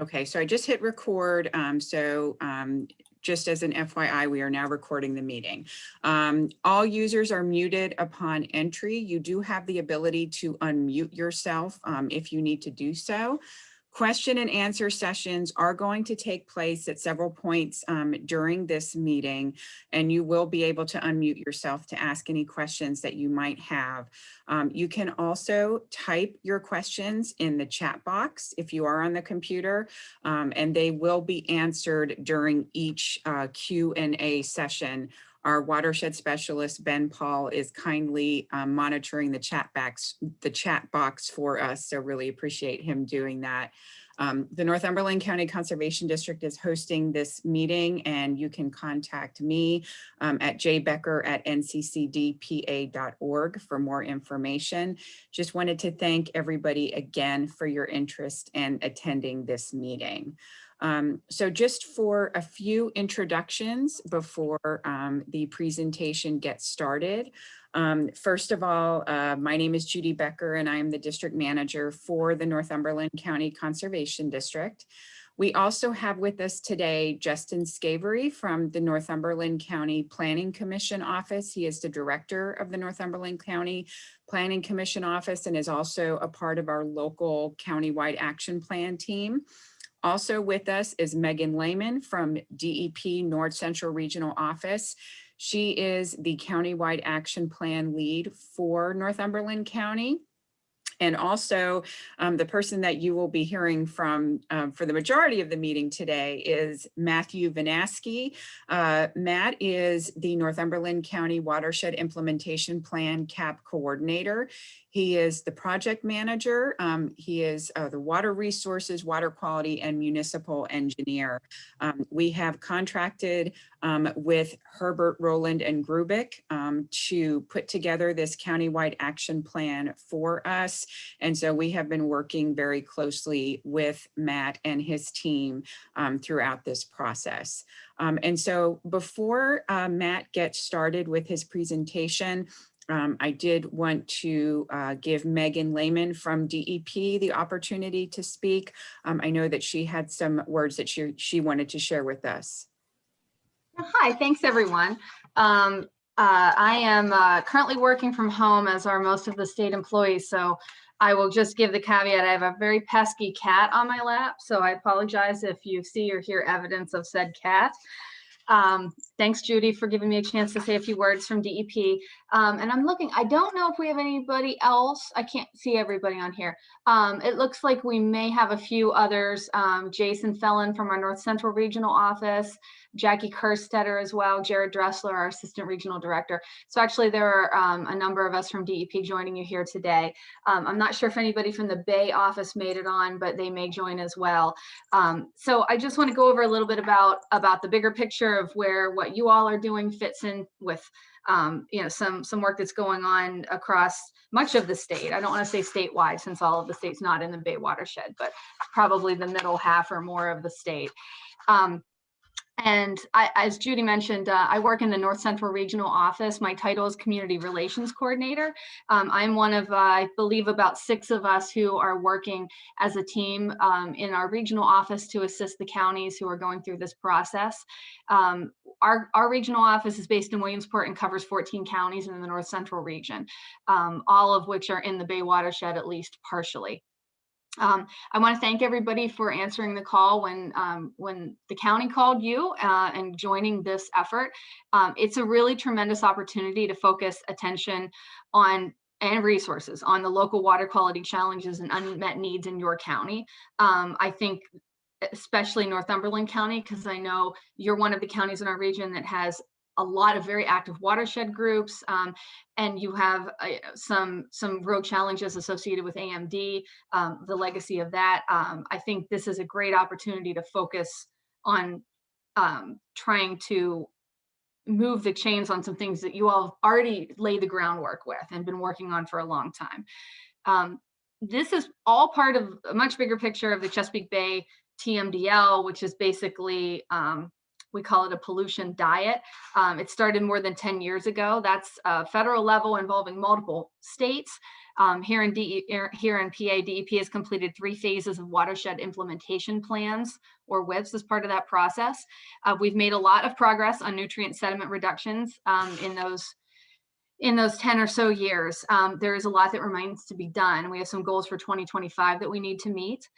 Okay, so I just hit record. Just as an FYI, we are now recording the meeting. All users are muted upon entry. You do have the ability to unmute yourself if you need to do so. Question and answer sessions are going to take place at several points during this meeting, and you will be able to unmute yourself to ask any questions that you might have. You can also type your questions in the chat box if you are on the computer, and they will be answered during each Q&A session. Our watershed specialist, Ben Paul, is kindly monitoring the chat box for us, so really appreciate him doing that. The Northumberland County Conservation District is hosting this meeting, and you can contact me at jbecker@nccdpa.org for more information. Just wanted to thank everybody again for your interest in attending this meeting. So just for a few introductions before the presentation gets started. First of all, my name is Judy Becker, and I am the district manager for the Northumberland County Conservation District. We also have with us today Justin Scavery from the Northumberland County Planning Commission Office. He is the director of the Northumberland County Planning Commission Office and is also a part of our local countywide action plan team. Also with us is Megan Lehman from DEP North Central Regional Office. She is the countywide action plan lead for Northumberland County. And also the person that you will be hearing from for the majority of the meeting today is Matthew Vanaski. Matt is the Northumberland County Watershed Implementation Plan CAP coordinator. He is the project manager. He is the water resources, water quality, and municipal engineer. We have contracted with Herbert, Rowland, and Grubik to put together this countywide action plan for us. And so we have been working very closely with Matt and his team throughout this process. And so before Matt gets started with his presentation, I did want to give Megan Lehman from DEP the opportunity to speak. I know that she had some words that she wanted to share with us. Hi, thanks everyone. I am currently working from home, as are most of the state employees, so I will just give the caveat. I have a very pesky cat on my lap, so I apologize if you see or hear evidence of said cat. Thanks, Judy, for giving me a chance to say a few words from DEP. And I'm looking, I don't know if we have anybody else. I can't see everybody on here. It looks like we may have a few others. Jason Fellon from our North Central Regional Office, Jackie Kerstetter as well, Jared Dressler, our Assistant Regional Director. So actually there are a number of us from DEP joining you here today. I'm not sure if anybody from the Bay office made it on, but they may join as well. So I just want to go over a little bit about the bigger picture of where what you all are doing fits in with some work that's going on across much of the state. I don't want to say statewide, since all of the state's not in the Bay watershed, but probably the middle half or more of the state. And as Judy mentioned, I work in the North Central Regional Office. My title is Community Relations Coordinator. I'm one of, I believe, about 6 of us who are working as a team in our regional office to assist the counties who are going through this process. Our regional office is based in Williamsport and covers 14 counties in the North Central region, all of which are in the Bay watershed, at least partially. I want to thank everybody for answering the call when the county called you and joining this effort. It's a really tremendous opportunity to focus attention on and resources on the local water quality challenges and unmet needs in your county. I think especially Northumberland County, because I know you're one of the counties in our region that has a lot of very active watershed groups, and you have some real challenges associated with AMD, the legacy of that. I think this is a great opportunity to focus on trying to move the chains on some things that you all already laid the groundwork with and been working on for a long time. This is all part of a much bigger picture of the Chesapeake Bay TMDL, which is basically we call it a pollution diet. It started more than 10 years ago. That's federal level involving multiple states. Here in PA, DEP has completed 3 phases of watershed implementation plans, or WIPs, as part of that process. We've made a lot of progress on nutrient sediment reductions in those 10 or so years. There is a lot that remains to be done. We have some goals for 2025 that we need to meet.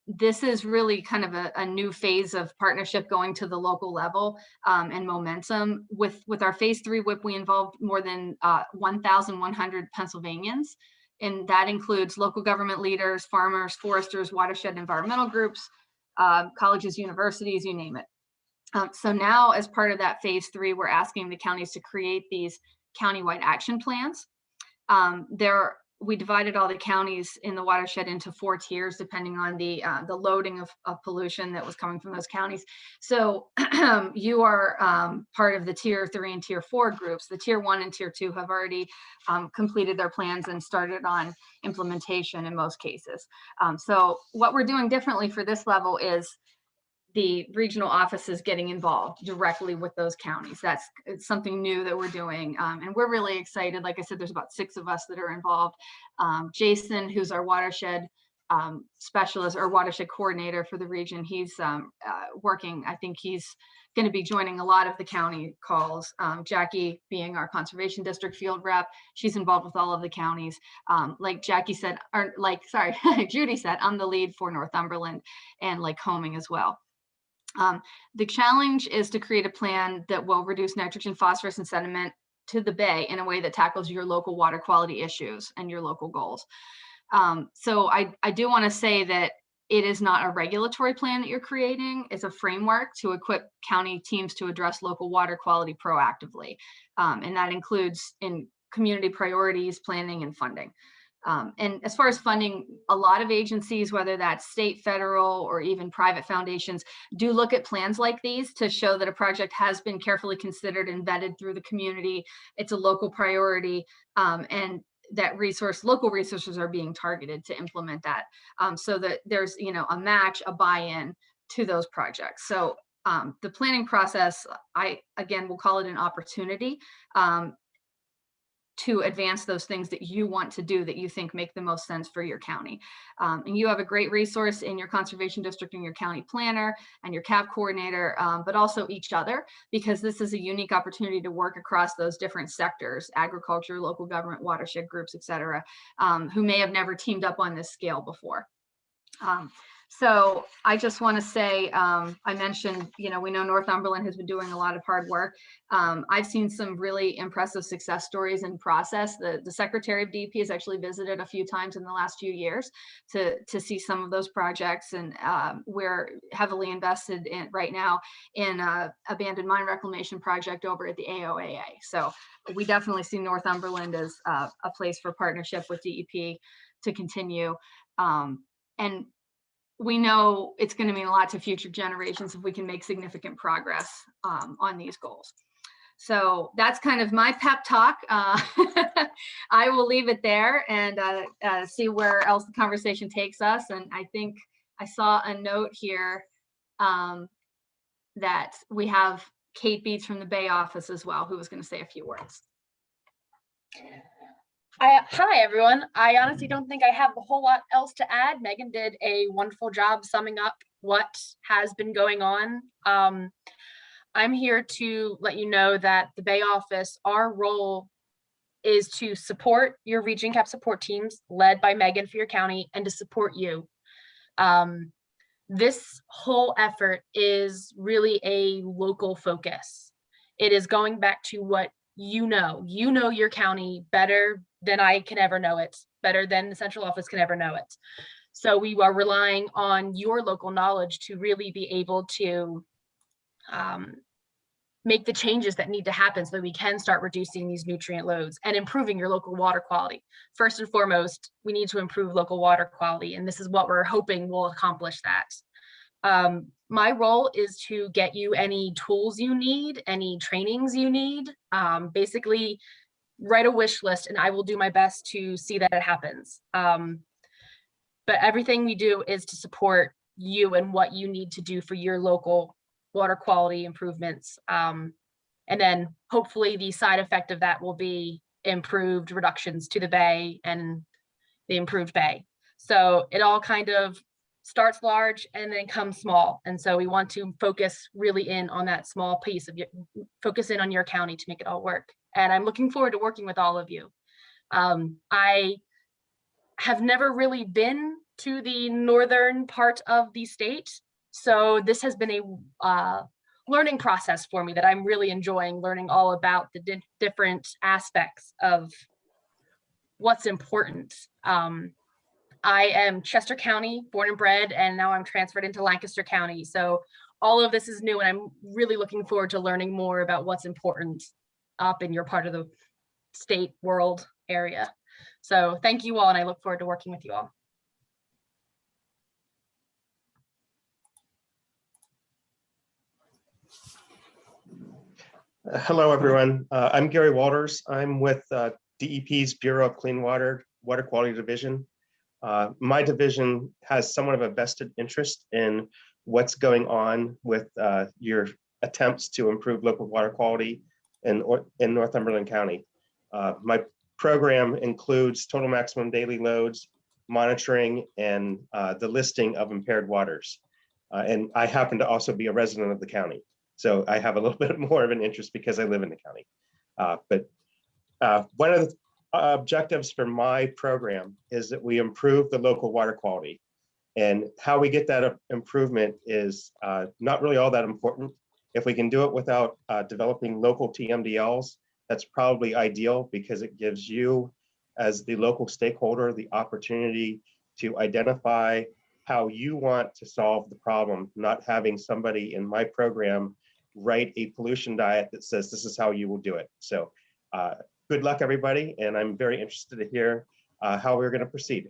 This is really kind of a new phase of partnership going to the local level, and momentum. With our phase 3 WIP, we involved more than 1,100 Pennsylvanians, and that includes local government leaders, farmers, foresters, watershed environmental groups, colleges, universities, you name it. So now, as part of that phase 3, we're asking the counties to create these countywide action plans. We divided all the counties in the watershed into 4 tiers, depending on the loading of pollution that was coming from those counties. So you are part of the tier 3 and tier 4 groups. The tier 1 and tier 2 have already completed their plans and started on implementation in most cases. So what we're doing differently for this level is the regional offices getting involved directly with those counties. It's something new that we're doing. And we're really excited. Like I said, there's about 6 of us that are involved. Jason, who's our watershed specialist or watershed coordinator for the region, he's working, I think he's going to be joining a lot of the county calls. Jackie, being our conservation district field rep, she's involved with all of the counties. Like Jackie said, or like, sorry, Judy said, I'm the lead for Northumberland and Lycoming as well. The challenge is to create a plan that will reduce nitrogen, phosphorus, and sediment to the bay in a way that tackles your local water quality issues and your local goals. So I do want to say that it is not a regulatory plan that you're creating. It's a framework to equip county teams to address local water quality proactively. And that includes in community priorities, planning, and funding. And as far as funding, a lot of agencies, whether that's state, federal, or even private foundations, do look at plans like these to show that a project has been carefully considered and vetted through the community. It's a local priority, and that local resources are being targeted to implement that, so that there's a match, a buy-in to those projects. So the planning process, again, we'll call it an opportunity to advance those things that you want to do that you think make the most sense for your county. And you have a great resource in your conservation district and your county planner and your CAP coordinator, but also each other, because this is a unique opportunity to work across those different sectors: agriculture, local government, watershed groups, et cetera, who may have never teamed up on this scale before. So I just want to say, I mentioned, we know Northumberland has been doing a lot of hard work. I've seen some really impressive success stories in process. The Secretary of DEP has actually visited a few times in the last few years to see some of those projects. And we're heavily invested in right now in abandoned mine reclamation project over at the AOAA. So we definitely see Northumberland as a place for partnership with DEP to continue. And we know it's going to mean a lot to future generations if we can make significant progress on these goals. So that's kind of my pep talk. I will leave it there and see where else the conversation takes us. And I think I saw a note here that we have Kate Beats from the Bay office as well, who was going to say a few words. Hi, everyone. I honestly don't think I have a whole lot else to add. Megan did a wonderful job summing up what has been going on. I'm here to let you know that the Bay office, our role is to support your Region CAP support teams led by Megan for your county and to support you. This whole effort is really a local focus. It is going back to what you know your county better than I can ever know it, better than the central office can ever know it. So we are relying on your local knowledge to really be able to make the changes that need to happen so that we can start reducing these nutrient loads and improving your local water quality. First and foremost, we need to improve local water quality, and this is what we're hoping will accomplish that. My role is to get you any tools you need, any trainings you need, basically write a wish list, and I will do my best to see that it happens. But everything we do is to support you and what you need to do for your local water quality improvements. And then hopefully the side effect of that will be improved reductions to the bay and the improved bay. So it all kind of starts large and then comes small. And so we want to focus really in on that small piece of focus in on your county to make it all work. And I'm looking forward to working with all of you. I have never really been to the northern part of the state. So this has been a learning process for me that I'm really enjoying, learning all about the different aspects of what's important. I am Chester County, born and bred, and now I'm transferred into Lancaster County. So all of this is new, and I'm really looking forward to learning more about what's important up in your part of the state, world, area. So thank you all, and I look forward to working with you all. Hello, everyone. I'm Gary Walters. I'm with DEP's Bureau of Clean Water Quality Division. My division has somewhat of a vested interest in what's going on with your attempts to improve local water quality in Northumberland County. My program includes total maximum daily loads, monitoring, and the listing of impaired waters. And I happen to also be a resident of the county. So I have a little bit more of an interest because I live in the county. But one of the objectives for my program is that we improve the local water quality. And how we get that improvement is not really all that important. If we can do it without developing local TMDLs, that's probably ideal because it gives you, as the local stakeholder, the opportunity to identify how you want to solve the problem, not having somebody in my program write a pollution diet that says this is how you will do it. So good luck, everybody. And I'm very interested to hear how we're going to proceed.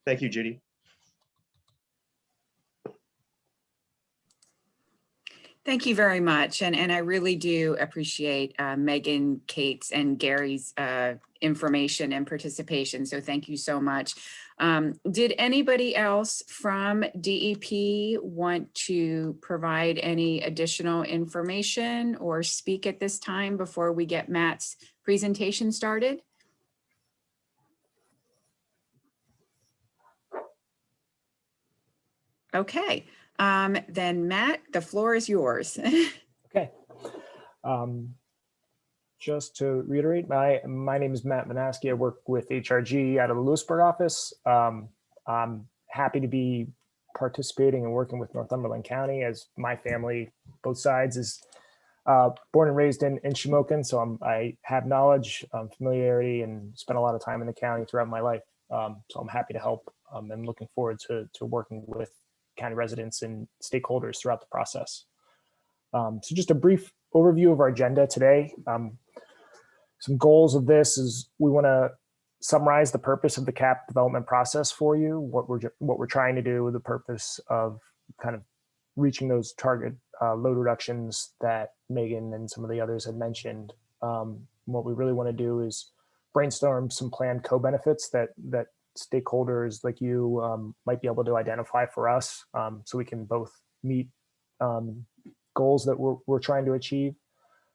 Thank you, Judy. Thank you very much. And I really do appreciate Megan, Kate's, and Gary's information and participation. So thank you so much. Did anybody else from DEP want to provide any additional information or speak at this time before we get Matt's presentation started? Okay. Then Matt, the floor is yours. Okay. Just to reiterate, my name is Matt Manaski. I work with HRG out of the Lewisburg office. I'm happy to be participating and working with Northumberland County, as my family, both sides, is born and raised in Shamokin. So I have knowledge, familiarity, and spent a lot of time in the county throughout my life. So I'm happy to help and looking forward to working with county residents and stakeholders throughout the process. So just a brief overview of our agenda today. Some goals of this is we want to summarize the purpose of the CAP development process for you, what we're trying to do with the purpose of kind of reaching those target load reductions that Megan and some of the others had mentioned. What we really want to do is brainstorm some planned co-benefits that stakeholders like you might be able to identify for us, so we can both meet goals that we're trying to achieve,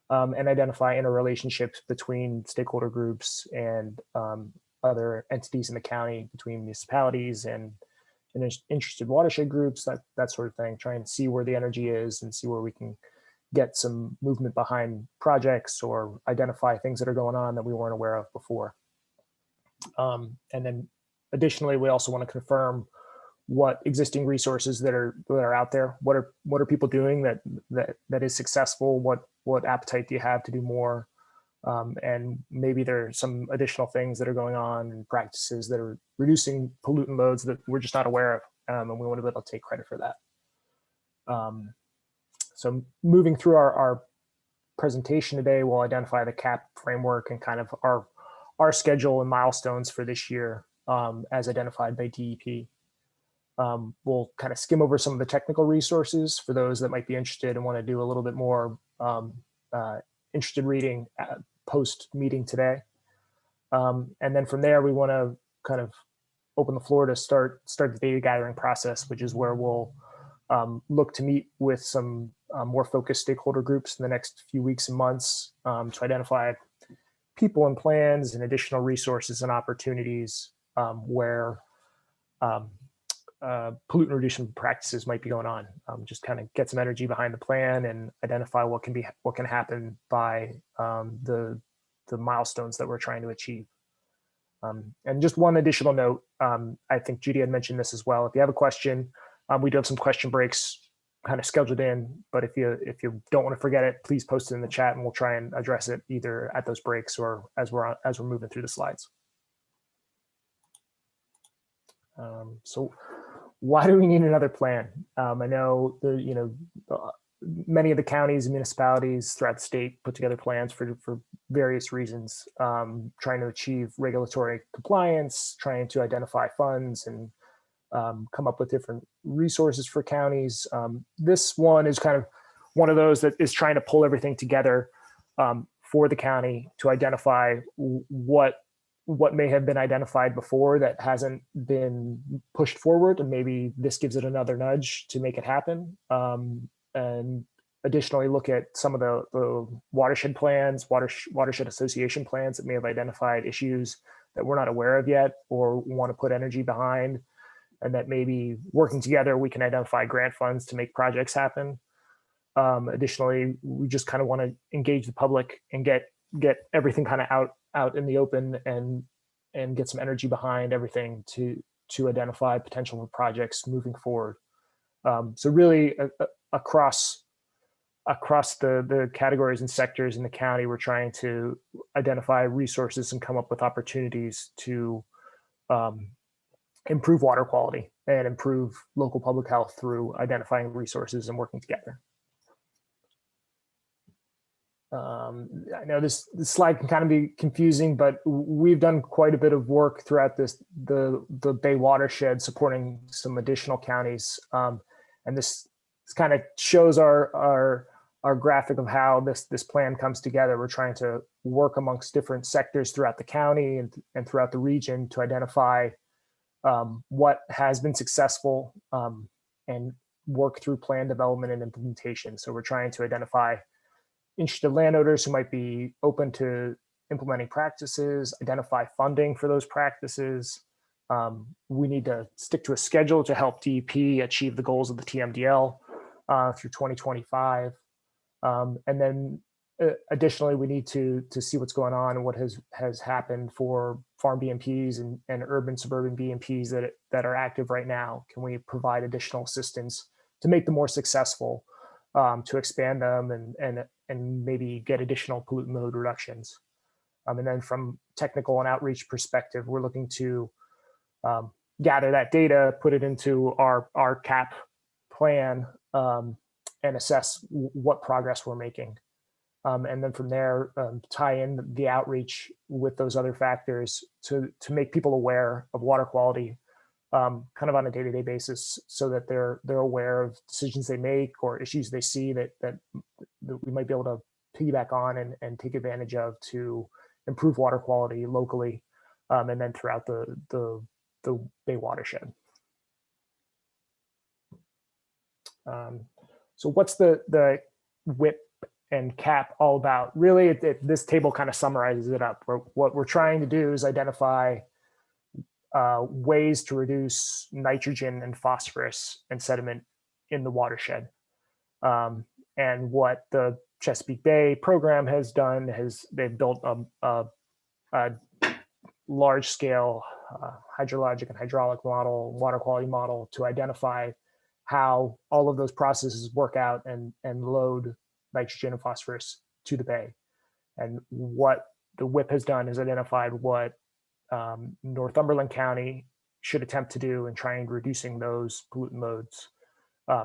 and identify interrelationships between stakeholder groups and other entities in the county, between municipalities and interested watershed groups, that sort of thing. Try and see where the energy is and see where we can get some movement behind projects or identify things that are going on that we weren't aware of before. And then additionally, we also want to confirm what existing resources that are out there. What are people doing that is successful? What appetite do you have to do more? And maybe there are some additional things that are going on and practices that are reducing pollutant loads that we're just not aware of, and we want to be able to take credit for that. So moving through our presentation today, we'll identify the CAP framework and kind of our schedule and milestones for this year as identified by DEP. We'll kind of skim over some of the technical resources for those that might be interested and want to do a little bit more interested reading post meeting today. And then from there, we want to kind of open the floor to start the data gathering process, which is where we'll look to meet with some more focused stakeholder groups in the next few weeks and months to identify people and plans and additional resources and opportunities where pollutant reduction practices might be going on. Just kind of get some energy behind the plan and identify what can happen by the milestones that we're trying to achieve. And just one additional note, I think Judy had mentioned this as well. If you have a question, we do have some question breaks kind of scheduled in, but if you don't want to forget it, please post it in the chat and we'll try and address it either at those breaks or as we're moving through the slides. So why do we need another plan? I know many of the counties and municipalities throughout the state put together plans for various reasons, trying to achieve regulatory compliance, trying to identify funds and come up with different resources for counties. This one is kind of one of those that is trying to pull everything together for the county to identify what may have been identified before that hasn't been pushed forward, and maybe this gives it another nudge to make it happen. And additionally, look at some of the watershed plans, watershed association plans that may have identified issues that we're not aware of yet or want to put energy behind, and that maybe working together, we can identify grant funds to make projects happen. Additionally, we just kind of want to engage the public and get everything kind of out in the open and get some energy behind everything to identify potential for projects moving forward. So really across the categories and sectors in the county, we're trying to identify resources and come up with opportunities to improve water quality and improve local public health through identifying resources and working together. I know this slide can kind of be confusing, but we've done quite a bit of work throughout the Bay watershed supporting some additional counties. And this kind of shows our graphic of how this plan comes together. We're trying to work amongst different sectors throughout the county and throughout the region to identify what has been successful and work through plan development and implementation. So we're trying to identify interested landowners who might be open to implementing practices, identify funding for those practices. We need to stick to a schedule to help DEP achieve the goals of the TMDL through 2025. And then additionally, we need to see what's going on and what has happened for farm BMPs and urban suburban BMPs that are active right now. Can we provide additional assistance to make them more successful, to expand them and maybe get additional pollutant load reductions? And then from technical and outreach perspective, we're looking to gather that data, put it into our CAP plan, and assess what progress we're making. And then from there, tie in the outreach with those other factors to make people aware of water quality kind of on a day-to-day basis, so that they're aware of decisions they make or issues they see that we might be able to piggyback on and take advantage of to improve water quality locally, and then throughout the Bay watershed. So what's the WIP and CAP all about? Really, this table kind of summarizes it up. What we're trying to do is identify ways to reduce nitrogen and phosphorus and sediment in the watershed. And what the Chesapeake Bay program has done is they've built a large-scale hydrologic and hydraulic model, water quality model to identify how all of those processes work out and load nitrogen and phosphorus to the bay. And what the WIP has done is identified what Northumberland County should attempt to do in trying reducing those pollutant loads.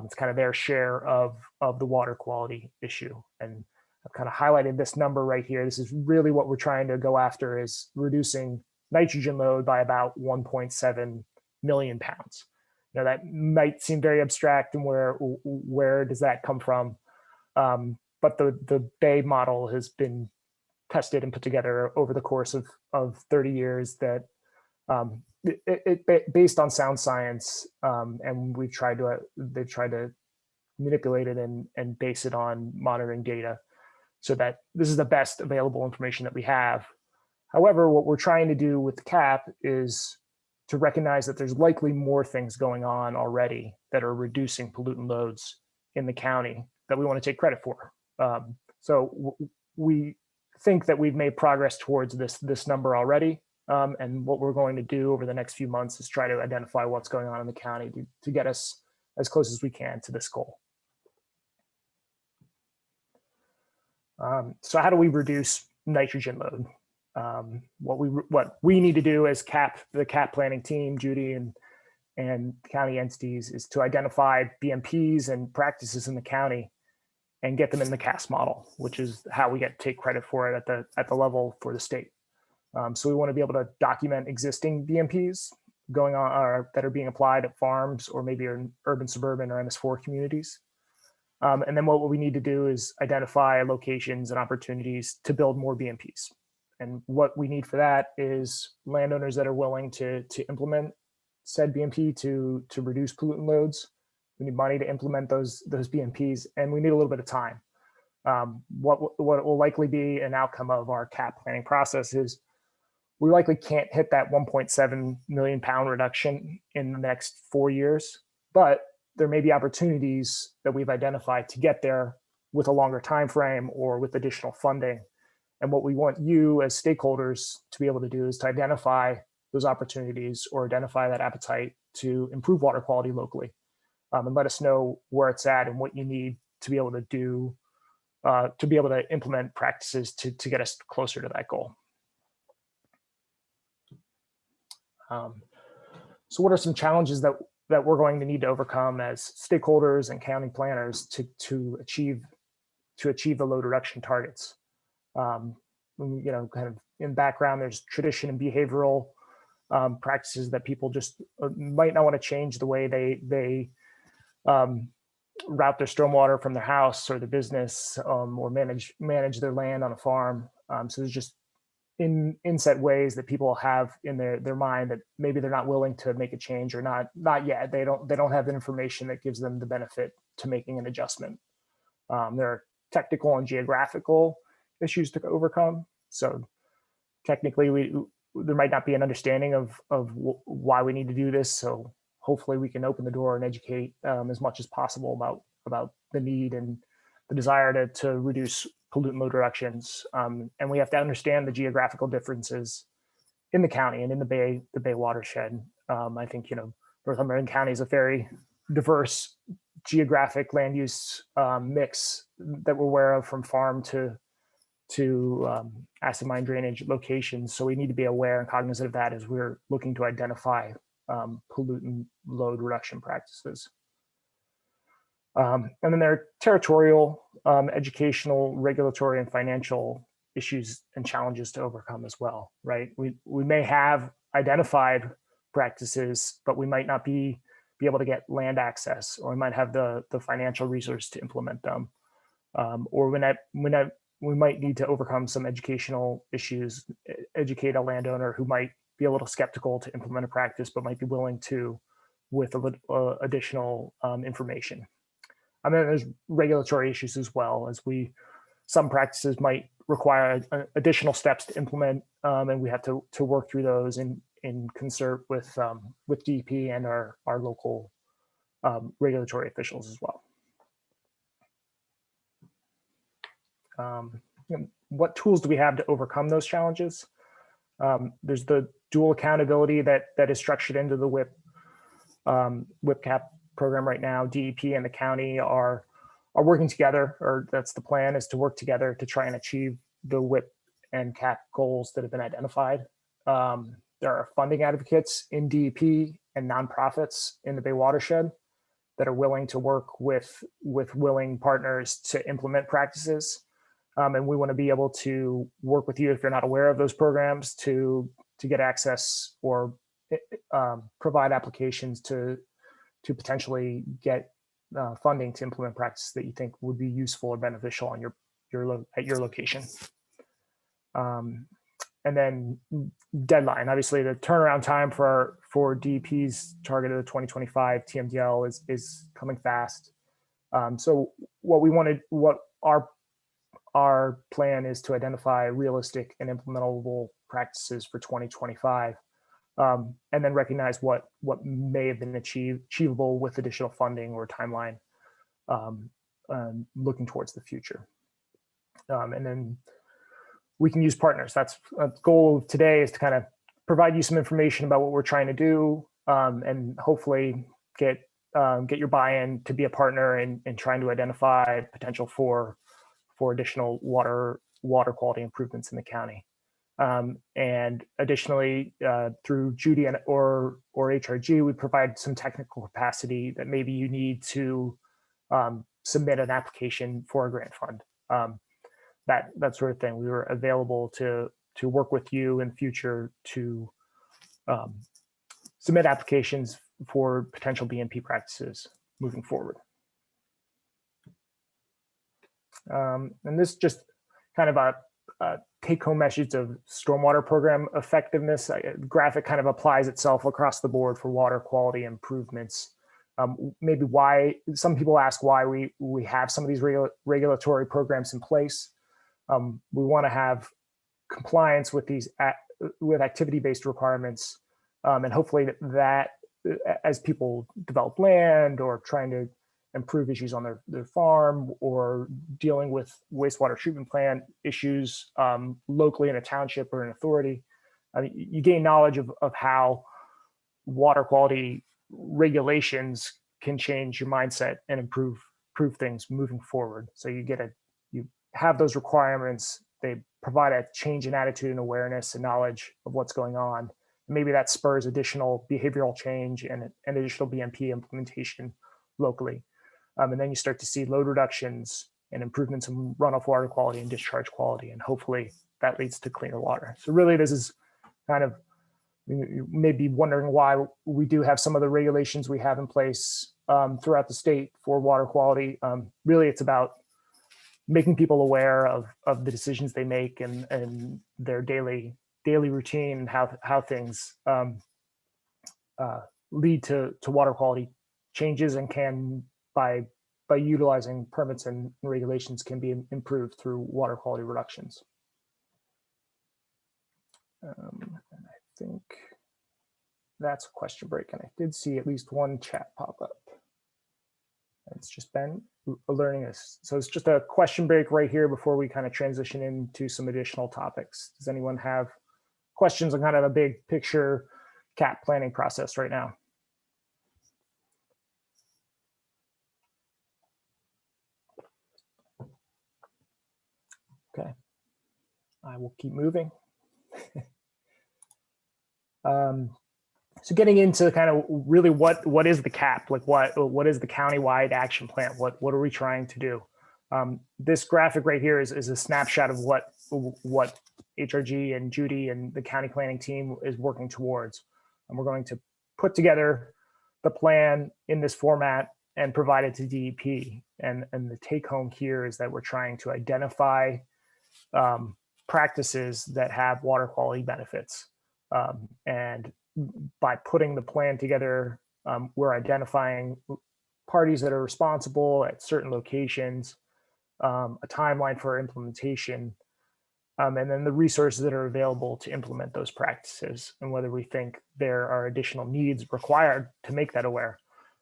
It's kind of their share of the water quality issue. And I've kind of highlighted this number right here. This is really what we're trying to go after, is reducing nitrogen load by about 1.7 million pounds. Now that might seem very abstract, and where does that come from? But the Bay model has been tested and put together over the course of 30 years that it based on sound science, and they've tried to manipulate it and base it on monitoring data so that this is the best available information that we have. However, what we're trying to do with the CAP is to recognize that there's likely more things going on already that are reducing pollutant loads in the county that we want to take credit for. So we think that we've made progress towards this number already. And what we're going to do over the next few months is try to identify what's going on in the county to get us as close as we can to this goal. So how do we reduce nitrogen load? What we need to do as the CAP planning team, Judy and county entities, is to identify BMPs and practices in the county and get them in the CAS model, which is how we get to take credit for it at the level for the state. So we want to be able to document existing BMPs going on or that are being applied at farms or maybe in urban, suburban, or MS4 communities. And then what we need to do is identify locations and opportunities to build more BMPs. And what we need for that is landowners that are willing to implement said BMP to reduce pollutant loads. We need money to implement those BMPs, and we need a little bit of time. What will likely be an outcome of our CAP planning process is we likely can't hit that 1.7 million pound reduction in the next 4 years, but there may be opportunities that we've identified to get there with a longer time frame or with additional funding. And what we want you as stakeholders to be able to do is to identify those opportunities or identify that appetite to improve water quality locally, and let us know where it's at and what you need to be able to do, to be able to implement practices to get us closer to that goal. So what are some challenges that we're going to need to overcome as stakeholders and county planners to achieve the load reduction targets? Kind of in background, there's tradition and behavioral practices that people just might not want to change the way they route their stormwater from their house or their business, or manage their land on a farm. So there's just inset ways that people have in their mind that maybe they're not willing to make a change, or not yet. They don't have the information that gives them the benefit to making an adjustment. There are technical and geographical issues to overcome. So technically, there might not be an understanding of why we need to do this. So hopefully we can open the door and educate as much as possible about the need and the desire to reduce pollutant load reductions. And we have to understand the geographical differences in the county and in the Bay watershed. I think, Northumberland County is a very diverse geographic land use mix that we're aware of, from farm to acid mine drainage locations. So we need to be aware and cognizant of that as we're looking to identify pollutant load reduction practices. And then there are territorial, educational, regulatory, and financial issues and challenges to overcome as well, right? We may have identified practices, but we might not be able to get land access, or we might have the financial resource to implement them, or we might need to overcome some educational issues, educate a landowner who might be a little skeptical to implement a practice, but might be willing to with additional information. And then there's regulatory issues as well, as some practices might require additional steps to implement, and we have to work through those in concert with DEP and our local regulatory officials as well. What tools do we have to overcome those challenges? There's the dual accountability that is structured into the WIP CAP program right now. DEP and the county are working together, or that's the plan, is to work together to try and achieve the WIP and CAP goals that have been identified. There are funding advocates in DEP and nonprofits in the Bay watershed that are willing to work with willing partners to implement practices. And we want to be able to work with you, if you're not aware of those programs, to get access or provide applications to potentially get funding to implement practices that you think would be useful or beneficial on at your location. And then deadline. Obviously, the turnaround time for DEP's target of the 2025 TMDL is coming fast. So what our plan is to identify realistic and implementable practices for 2025, and then recognize what may have been achievable with additional funding or timeline, looking towards the future. And then we can use partners. That's a goal of today, is to kind of provide you some information about what we're trying to do, and hopefully get your buy-in to be a partner in trying to identify potential for additional water quality improvements in the county. And additionally, through Judy or HRG, we provide some technical capacity that maybe you need to submit an application for a grant fund. That sort of thing. We were available to work with you in the future to submit applications for potential BMP practices moving forward. And this just kind of a take-home message of stormwater program effectiveness. Graphic kind of applies itself across the board for water quality improvements. Maybe why some people ask why we have some of these regulatory programs in place. We want to have compliance with these with activity-based requirements, and hopefully that as people develop land or trying to improve issues on their farm or dealing with wastewater treatment plant issues locally in a township or an authority, you gain knowledge of how water quality regulations can change your mindset and improve things moving forward. So you have those requirements. They provide a change in attitude and awareness and knowledge of what's going on. Maybe that spurs additional behavioral change and additional BMP implementation locally. And then you start to see load reductions and improvements in runoff water quality and discharge quality. And hopefully that leads to cleaner water. So really this is kind of, you may be wondering why we do have some of the regulations we have in place throughout the state for water quality. Really it's about making people aware of the decisions they make and their daily routine, and how things lead to water quality changes, and can by utilizing permits and regulations can be improved through water quality reductions. And I think that's a question break, and I did see at least one chat pop up. It's just been learning this. So it's just a question break right here before we kind of transition into some additional topics. Does anyone have questions on kind of a big picture CAP planning process right now? Okay, I will keep moving. So getting into kind of really what is the CAP? Like what is the countywide action plan? What are we trying to do? This graphic right here is a snapshot of what HRG and Judy and the county planning team is working towards. And we're going to put together the plan in this format and provide it to DEP. And the take home here is that we're trying to identify practices that have water quality benefits. And by putting the plan together, we're identifying parties that are responsible at certain locations, a timeline for implementation, and then the resources that are available to implement those practices, and whether we think there are additional needs required to make that aware.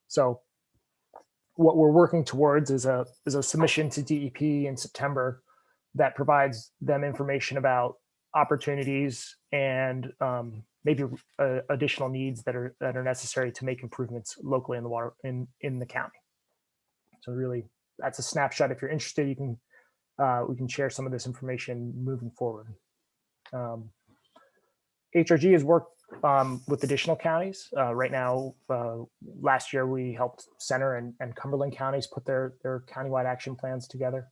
So what we're working towards is a submission to DEP in September that provides them information about opportunities and maybe additional needs that are necessary to make improvements locally in the water in the county. So really, that's a snapshot. If you're interested, you can we can share some of this information moving forward. HRG has worked with additional counties. Right now, last year we helped Center and Cumberland counties put their countywide action plans together.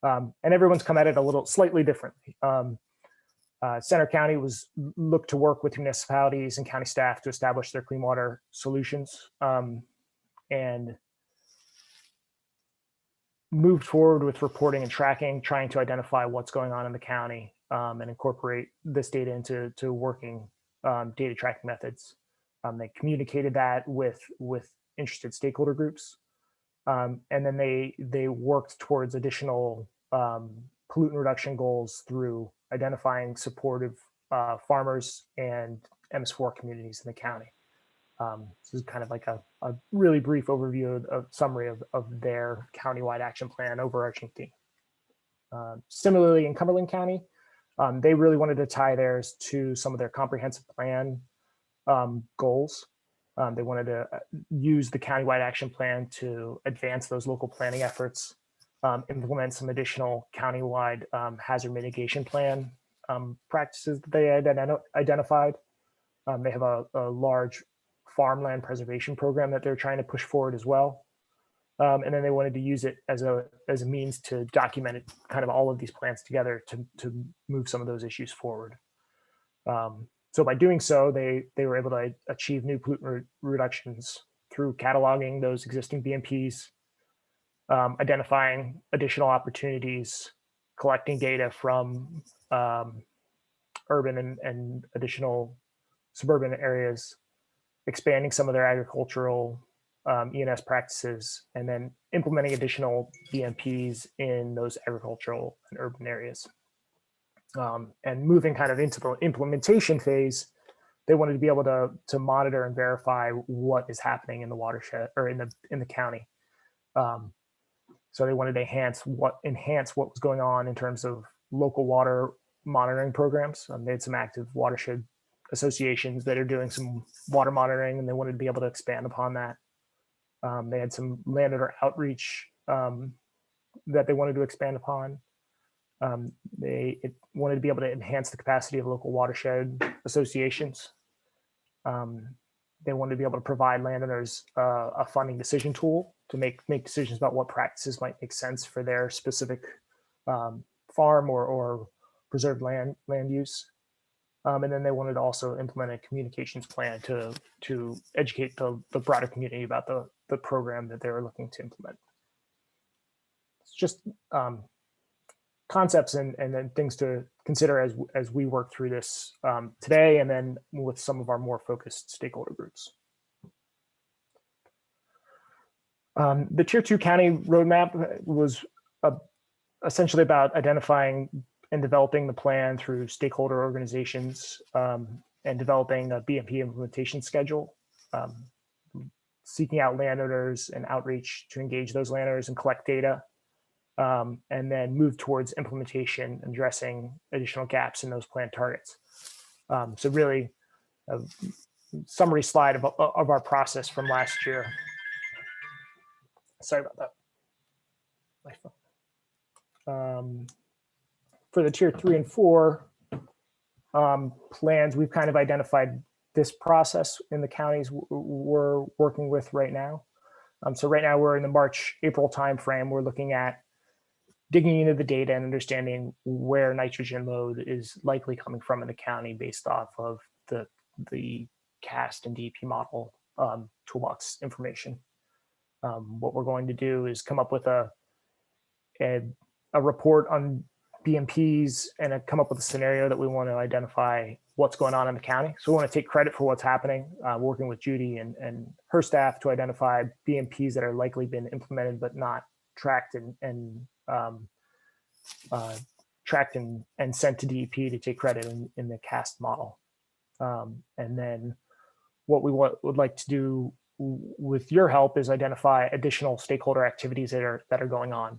And everyone's come at it a little slightly differently. Center County looked to work with municipalities and county staff to establish their clean water solutions, and moved forward with reporting and tracking, trying to identify what's going on in the county, and incorporate this data into working data tracking methods. They communicated that with interested stakeholder groups, And then they worked towards additional pollutant reduction goals through identifying supportive farmers and MS4 communities in the county. This is kind of like a really brief overview of summary of their countywide action plan overarching theme. Similarly, in Cumberland County, they really wanted to tie theirs to some of their comprehensive plan goals. They wanted to use the countywide action plan to advance those local planning efforts, implement some additional countywide hazard mitigation plan practices that they had identified. They have a large farmland preservation program that they're trying to push forward as well. And then they wanted to use it as a means to document it, kind of all of these plans together to move some of those issues forward. So by doing so, they were able to achieve new pollutant reductions through cataloging those existing BMPs, identifying additional opportunities, collecting data from urban and additional suburban areas, expanding some of their agricultural E&S practices, and then implementing additional BMPs in those agricultural and urban areas. And moving kind of into the implementation phase, they wanted to be able to monitor and verify what is happening in the watershed or in the county. So they wanted to enhance what was going on in terms of local water monitoring programs. They had some active watershed associations that are doing some water monitoring, and they wanted to be able to expand upon that. They had some landowner outreach that they wanted to expand upon. They wanted to be able to enhance the capacity of local watershed associations. They wanted to be able to provide landowners a funding decision tool to make decisions about what practices might make sense for their specific farm or preserved land use. And then they wanted to also implement a communications plan to educate the broader community about the program that they were looking to implement. It's just concepts and then things to consider as we work through this today, and then with some of our more focused stakeholder groups. The Tier 2 county roadmap was essentially about identifying and developing the plan through stakeholder organizations and developing a BMP implementation schedule, seeking out landowners and outreach to engage those landowners and collect data, and then move towards implementation and addressing additional gaps in those plan targets. So really a summary slide of our process from last year. Sorry about that. My phone. For the Tier 3 and 4 plans, we've kind of identified this process in the counties we're working with right now. So right now we're in the March-April timeframe. We're looking at digging into the data and understanding where nitrogen load is likely coming from in the county based off of the CAST and DEP model toolbox information. What we're going to do is come up with a report on BMPs and come up with a scenario that we want to identify what's going on in the county. So we want to take credit for what's happening, working with Judy and her staff to identify BMPs that are likely been implemented but not tracked and sent to DEP to take credit in the CAST model. And then what we would like to do with your help is identify additional stakeholder activities that are going on.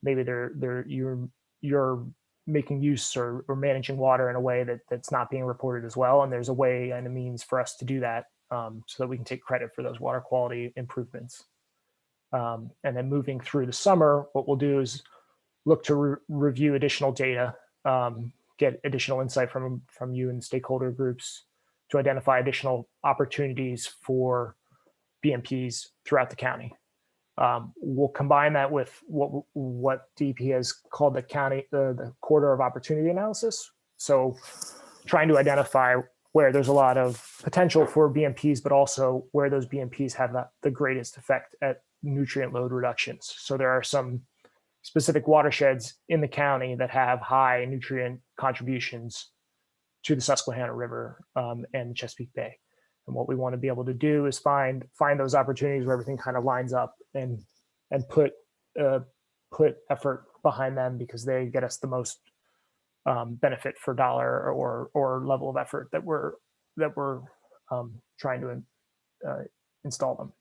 Maybe you're making use or managing water in a way that's not being reported as well, and there's a way and a means for us to do that so that we can take credit for those water quality improvements. And then moving through the summer, what we'll do is look to review additional data, get additional insight from you and stakeholder groups to identify additional opportunities for BMPs throughout the county. We'll combine that with what DEP has called the corridor of opportunity analysis. So trying to identify where there's a lot of potential for BMPs, but also where those BMPs have the greatest effect at nutrient load reductions. So there are some specific watersheds in the county that have high nutrient contributions to the Susquehanna River and Chesapeake Bay. And what we want to be able to do is find those opportunities where everything kind of lines up and put effort behind them, because they get us the most benefit for dollar or level of effort that we're trying to install them.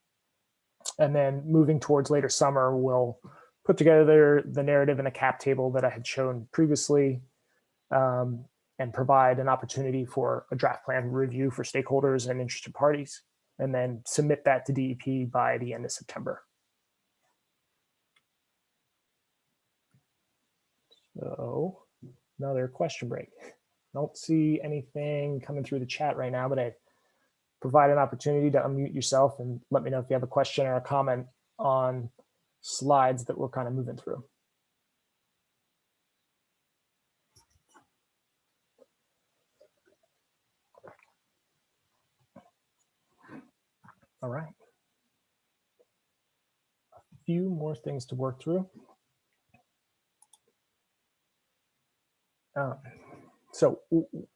And then moving towards later summer, we'll put together the narrative in a cap table that I had shown previously, and provide an opportunity for a draft plan review for stakeholders and interested parties, and then submit that to DEP by the end of September. So another question break. Don't see anything coming through the chat right now, but I provide an opportunity to unmute yourself and let me know if you have a question or a comment on slides that we're kind of moving through. All right. A few more things to work through. So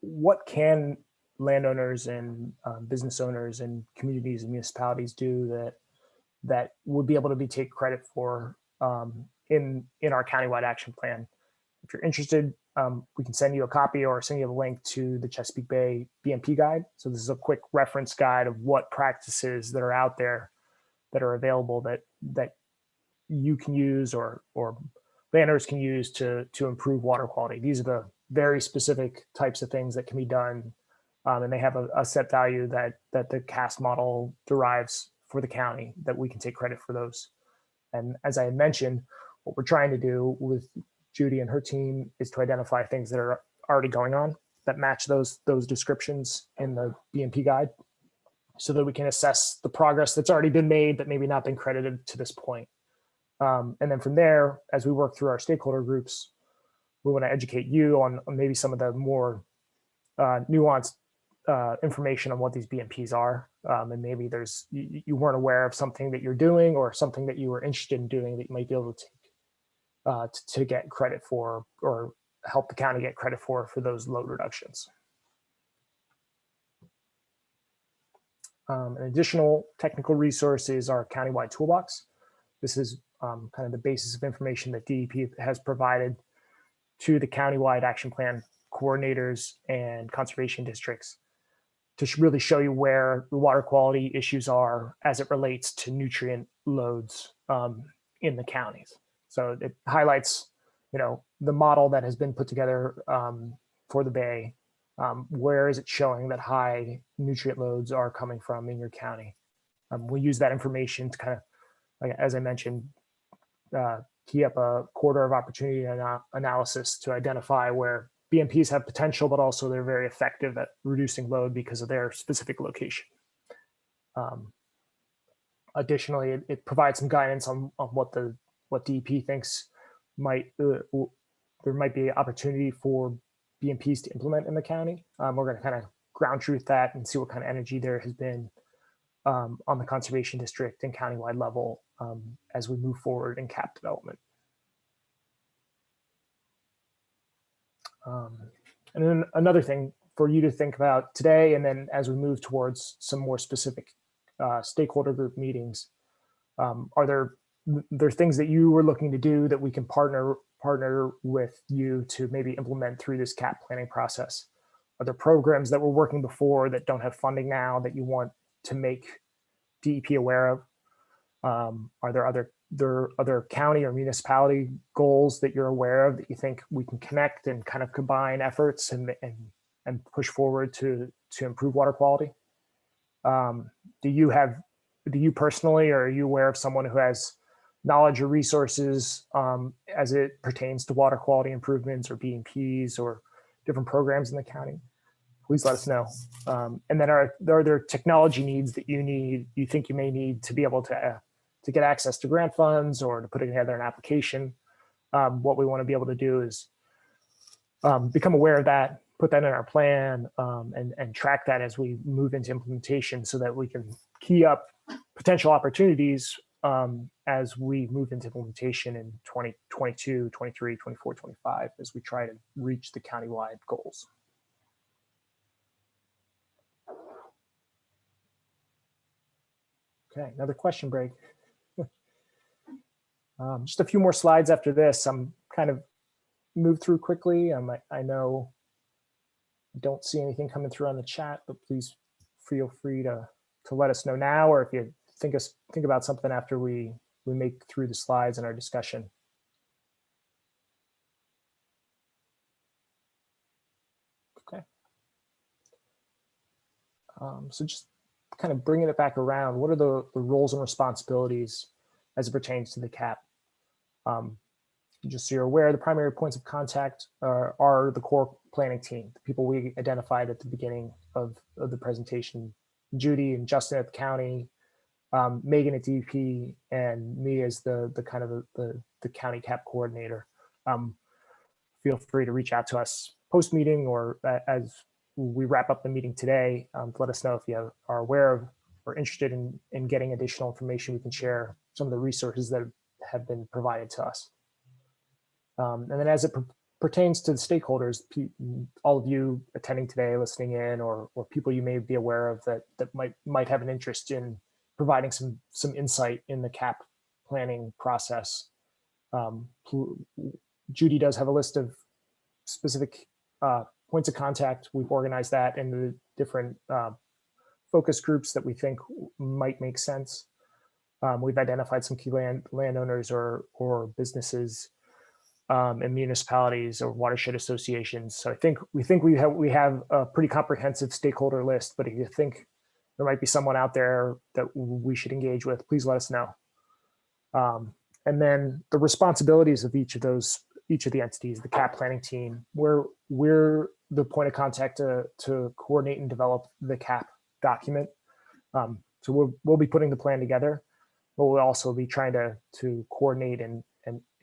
what can landowners and business owners and communities and municipalities do that would be able to take credit for in our countywide action plan? If you're interested, we can send you a copy or send you a link to the Chesapeake Bay BMP guide. So this is a quick reference guide of what practices that are out there that are available that you can use or landowners can use to improve water quality. These are the very specific types of things that can be done, and they have a set value that the CAST model derives for the county, that we can take credit for those. And as I had mentioned, what we're trying to do with Judy and her team is to identify things that are already going on that match those descriptions in the BMP guide, so that we can assess the progress that's already been made but maybe not been credited to this point. And then from there, as we work through our stakeholder groups, we want to educate you on maybe some of the more nuanced information on what these BMPs are. And maybe you weren't aware of something that you're doing or something that you were interested in doing that you might be able to take to get credit for, or help the county get credit for those load reductions. An additional technical resource is our countywide toolbox. This is kind of the basis of information that DEP has provided to the countywide action plan coordinators and conservation districts to really show you where the water quality issues are as it relates to nutrient loads in the counties. So it highlights, the model that has been put together for the Bay. Where is it showing that high nutrient loads are coming from in your county? We use that information to kind of, like, as I mentioned, key up a quarter of opportunity analysis to identify where BMPs have potential, but also they're very effective at reducing load because of their specific location. Additionally, it provides some guidance on what DEP thinks there might be opportunity for BMPs to implement in the county. We're going to kind of ground truth that and see what kind of energy there has been on the conservation district and countywide level as we move forward in CAP development. And then another thing for you to think about today, and then as we move towards some more specific stakeholder group meetings, are there things that you were looking to do that we can partner with you to maybe implement through this CAP planning process? Are there programs that were working before that don't have funding now that you want to make DEP aware of? Are there other county or municipality goals that you're aware of that you think we can connect and kind of combine efforts and push forward to improve water quality? Do you personally, or are you aware of someone who has knowledge or resources as it pertains to water quality improvements or BMPs or different programs in the county? Please let us know. And then are there technology needs that you think you may need to be able to get access to grant funds or to put together an application? What we want to be able to do is become aware of that, put that in our plan, and track that as we move into implementation so that we can key up potential opportunities as we move into implementation in 2022, 23, 24, 25, as we try to reach the countywide goals. Okay, another question break. Just a few more slides after this. I'm kind of moved through quickly. I know I don't see anything coming through on the chat, but please feel free to let us know now, or if you think about something after we make through the slides in our discussion. Okay. So just kind of bringing it back around, what are the roles and responsibilities as it pertains to the CAP? Just so you're aware, the primary points of contact are the core planning team, the people we identified at the beginning of the presentation, Judy and Justin at the county, Megan at DEP, and me as the kind of the county CAP coordinator. Feel free to reach out to us post-meeting or as we wrap up the meeting today, to let us know if you are aware of or interested in getting additional information. We can share some of the resources that have been provided to us. And then as it pertains to the stakeholders, all of you attending today, listening in, or people you may be aware of that might have an interest in providing some insight in the CAP planning process. Judy does have a list of specific points of contact. We've organized that into different focus groups that we think might make sense. We've identified some key landowners or businesses and municipalities or watershed associations. So we think we have a pretty comprehensive stakeholder list, but if you think there might be someone out there that we should engage with, please let us know. And then the responsibilities of each of the entities, the CAP planning team, we're the point of contact to coordinate and develop the CAP document. So we'll be putting the plan together, but we'll also be trying to coordinate and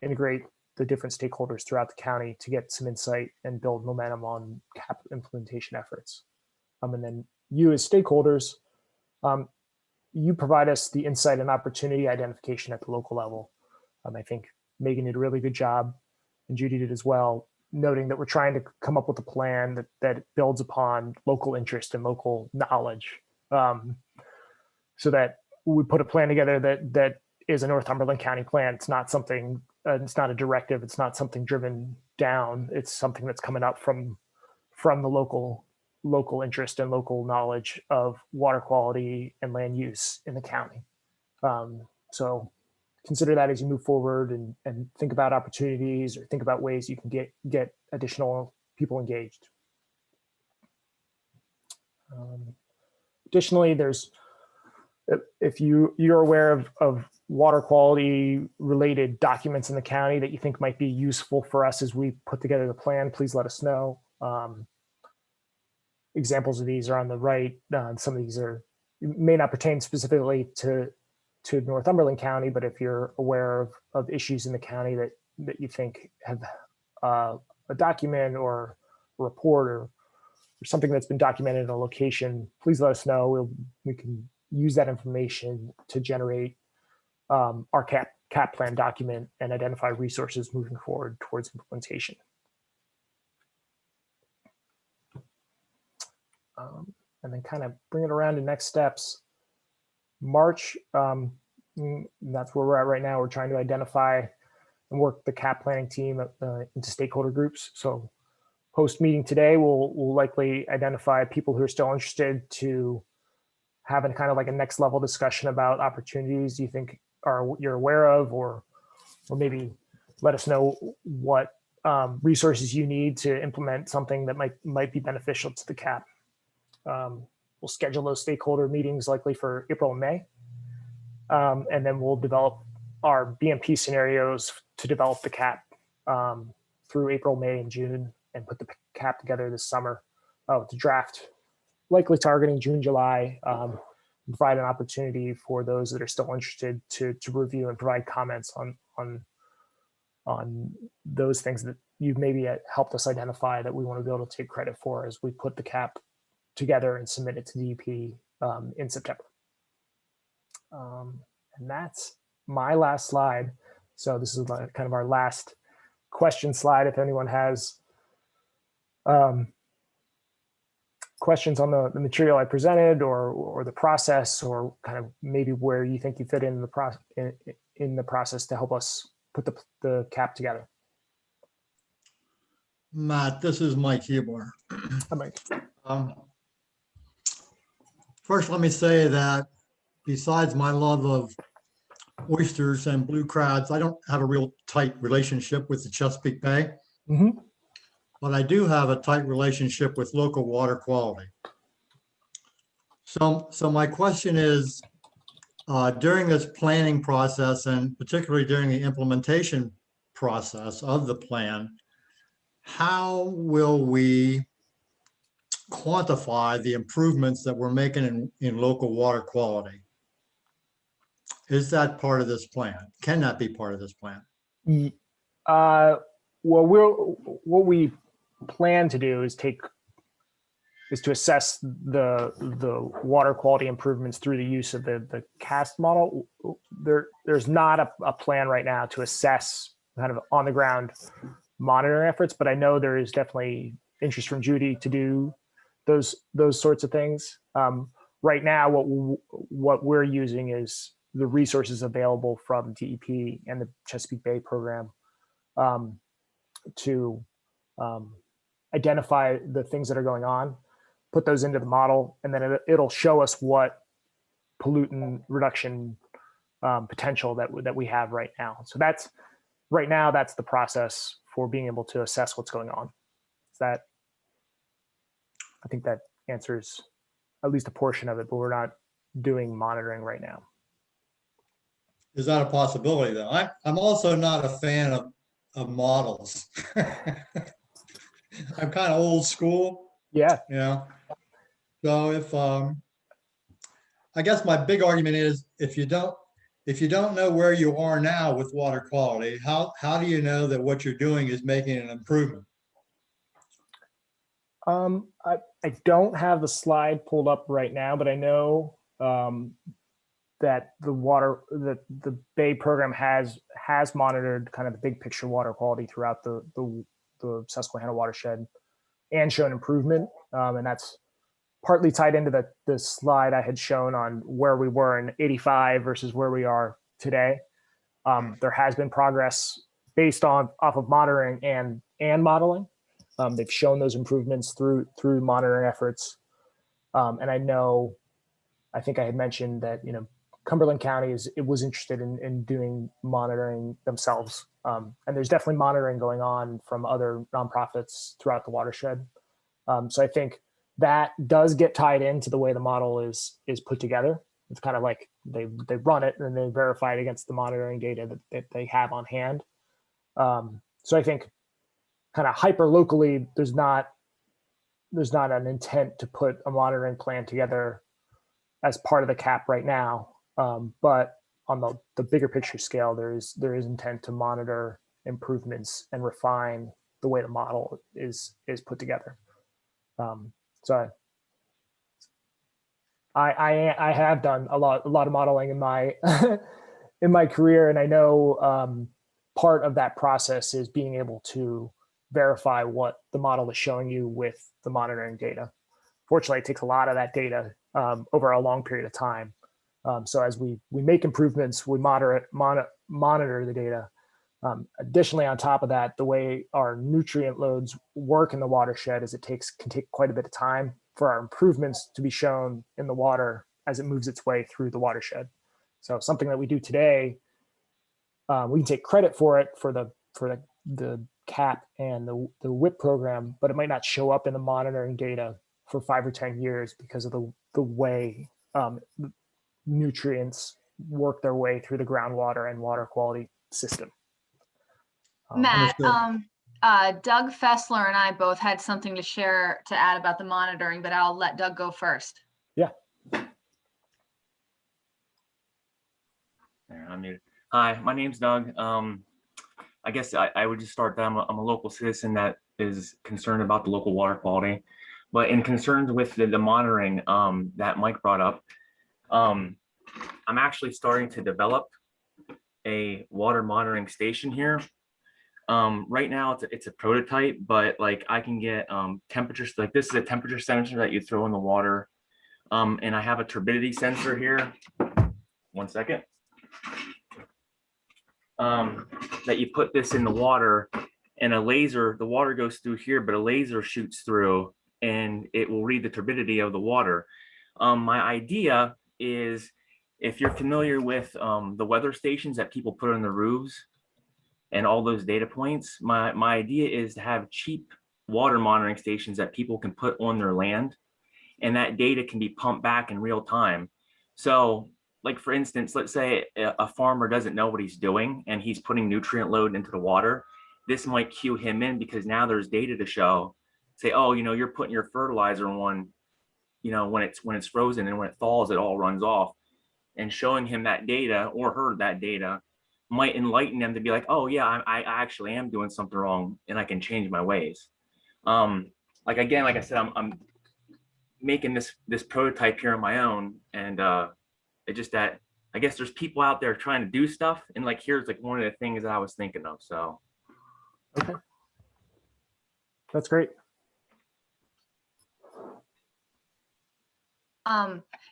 integrate the different stakeholders throughout the county to get some insight and build momentum on CAP implementation efforts. And then you as stakeholders, you provide us the insight and opportunity identification at the local level. I think Megan did a really good job, and Judy did as well, noting that we're trying to come up with a plan that builds upon local interest and local knowledge, so that we put a plan together that is a Northumberland County plan. It's not something, it's not a directive, it's not something driven down. It's something that's coming up from the local interest and local knowledge of water quality and land use in the county. So consider that as you move forward and think about opportunities or think about ways you can get additional people engaged. Additionally, if you're aware of water quality related documents in the county that you think might be useful for us as we put together the plan, please let us know. Examples of these are on the right. Some of these may not pertain specifically to Northumberland County, but if you're aware of issues in the county that you think have a document or a report or something that's been documented in a location, please let us know. We can use that information to generate our CAP plan document and identify resources moving forward towards implementation. And then kind of bring it around to next steps. March, that's where we're at right now. We're trying to identify and work the CAP planning team into stakeholder groups. So post meeting today, we'll likely identify people who are still interested to having kind of like a next level discussion about opportunities you think you're aware of, or maybe let us know what resources you need to implement something that might be beneficial to the CAP. We'll schedule those stakeholder meetings likely for April and May. And then we'll develop our BMP scenarios to develop the CAP through April, May, and June, and put the CAP together this summer to draft, likely targeting June, July, provide an opportunity for those that are still interested to review and provide comments on those things that you've maybe helped us identify that we want to be able to take credit for as we put the CAP together and submit it to DEP in September. And that's my last slide. So this is kind of our last question slide. If anyone has questions on the material I presented, or the process, or kind of maybe where you think you fit in the process to help us put the cap together. Matt, this is Mike Hubler. Hi, Mike. First, let me say that besides my love of oysters and blue crabs, I don't have a real tight relationship with the Chesapeake Bay, Mm-hmm. but I do have a tight relationship with local water quality. So my question is, during this planning process, and particularly during the implementation process of the plan, how will we quantify the improvements that we're making in local water quality? Is that part of this plan? Can that be part of this plan? Well, what we plan to do is to assess the water quality improvements through the use of the CAST model. There's not a plan right now to assess kind of on the ground monitoring efforts, but I know there is definitely interest from Judy to do those sorts of things. Right now, what we're using is the resources available from DEP and the Chesapeake Bay program to identify the things that are going on, put those into the model, and then it'll show us what pollutant reduction potential that we have right now. So that's the process for being able to assess what's going on. I think that answers at least a portion of it, but we're not doing monitoring right now. Is that a possibility though? I'm also not a fan of models. I'm kind of old school. Yeah. So if I guess my big argument is if you don't know where you are now with water quality, how do you know that what you're doing is making an improvement? I don't have the slide pulled up right now, but I know that the Bay program has monitored kind of the big picture water quality throughout the Susquehanna watershed and shown improvement. And that's partly tied into the slide I had shown on where we were in '85 versus where we are today. There has been progress based off of monitoring and modeling. They've shown those improvements through monitoring efforts. And I think I had mentioned that, Cumberland County was interested in doing monitoring themselves. And there's definitely monitoring going on from other nonprofits throughout the watershed. So I think that does get tied into the way the model is put together. It's kind of like they run it and they verify it against the monitoring data that they have on hand. So I think kind of hyper locally, there's not an intent to put a monitoring plan together as part of the cap right now. But on the bigger picture scale, there is intent to monitor improvements and refine the way the model is put together. So I have done a lot of modeling in my in my career, and I know part of that process is being able to verify what the model is showing you with the monitoring data. Fortunately, it takes a lot of that data over a long period of time. So as we make improvements, we monitor the data. Additionally, on top of that, the way our nutrient loads work in the watershed is can take quite a bit of time for our improvements to be shown in the water as it moves its way through the watershed. So something that we do today, we can take credit for it for the CAP and the WIP program, but it might not show up in the monitoring data for 5 or 10 years because of the way nutrients work their way through the groundwater and water quality system. Matt, Doug Fessler and I both had something to add about the monitoring, but I'll let Doug go first. Yeah. There, I'm muted. Hi, my name's Doug. I guess I would just start that I'm a local citizen that is concerned about the local water quality, but in concerns with the monitoring that Mike brought up, I'm actually starting to develop a water monitoring station here. Right now it's a prototype, but like I can get temperatures, like this is a temperature sensor that you throw in the water. And I have a turbidity sensor here. One second. That you put this in the water, and a laser, the water goes through here, but a laser shoots through and it will read the turbidity of the water. My idea is, if you're familiar with the weather stations that people put on the roofs and all those data points, my idea is to have cheap water monitoring stations that people can put on their land, and that data can be pumped back in real time. So like, for instance, let's say a farmer doesn't know what he's doing and he's putting nutrient load into the water. This might cue him in, because now there's data to show, say, oh, you know, you're putting your fertilizer on, you know, when it's frozen, and when it thaws, it all runs off. And showing him that data, or her that data, might enlighten them to be like, oh yeah, I actually am doing something wrong, and I can change my ways. Like, again, like I said, I'm making this prototype here on my own, and it just that I guess there's people out there trying to do stuff, and like, here's like one of the things that I was thinking of. So Okay, that's great.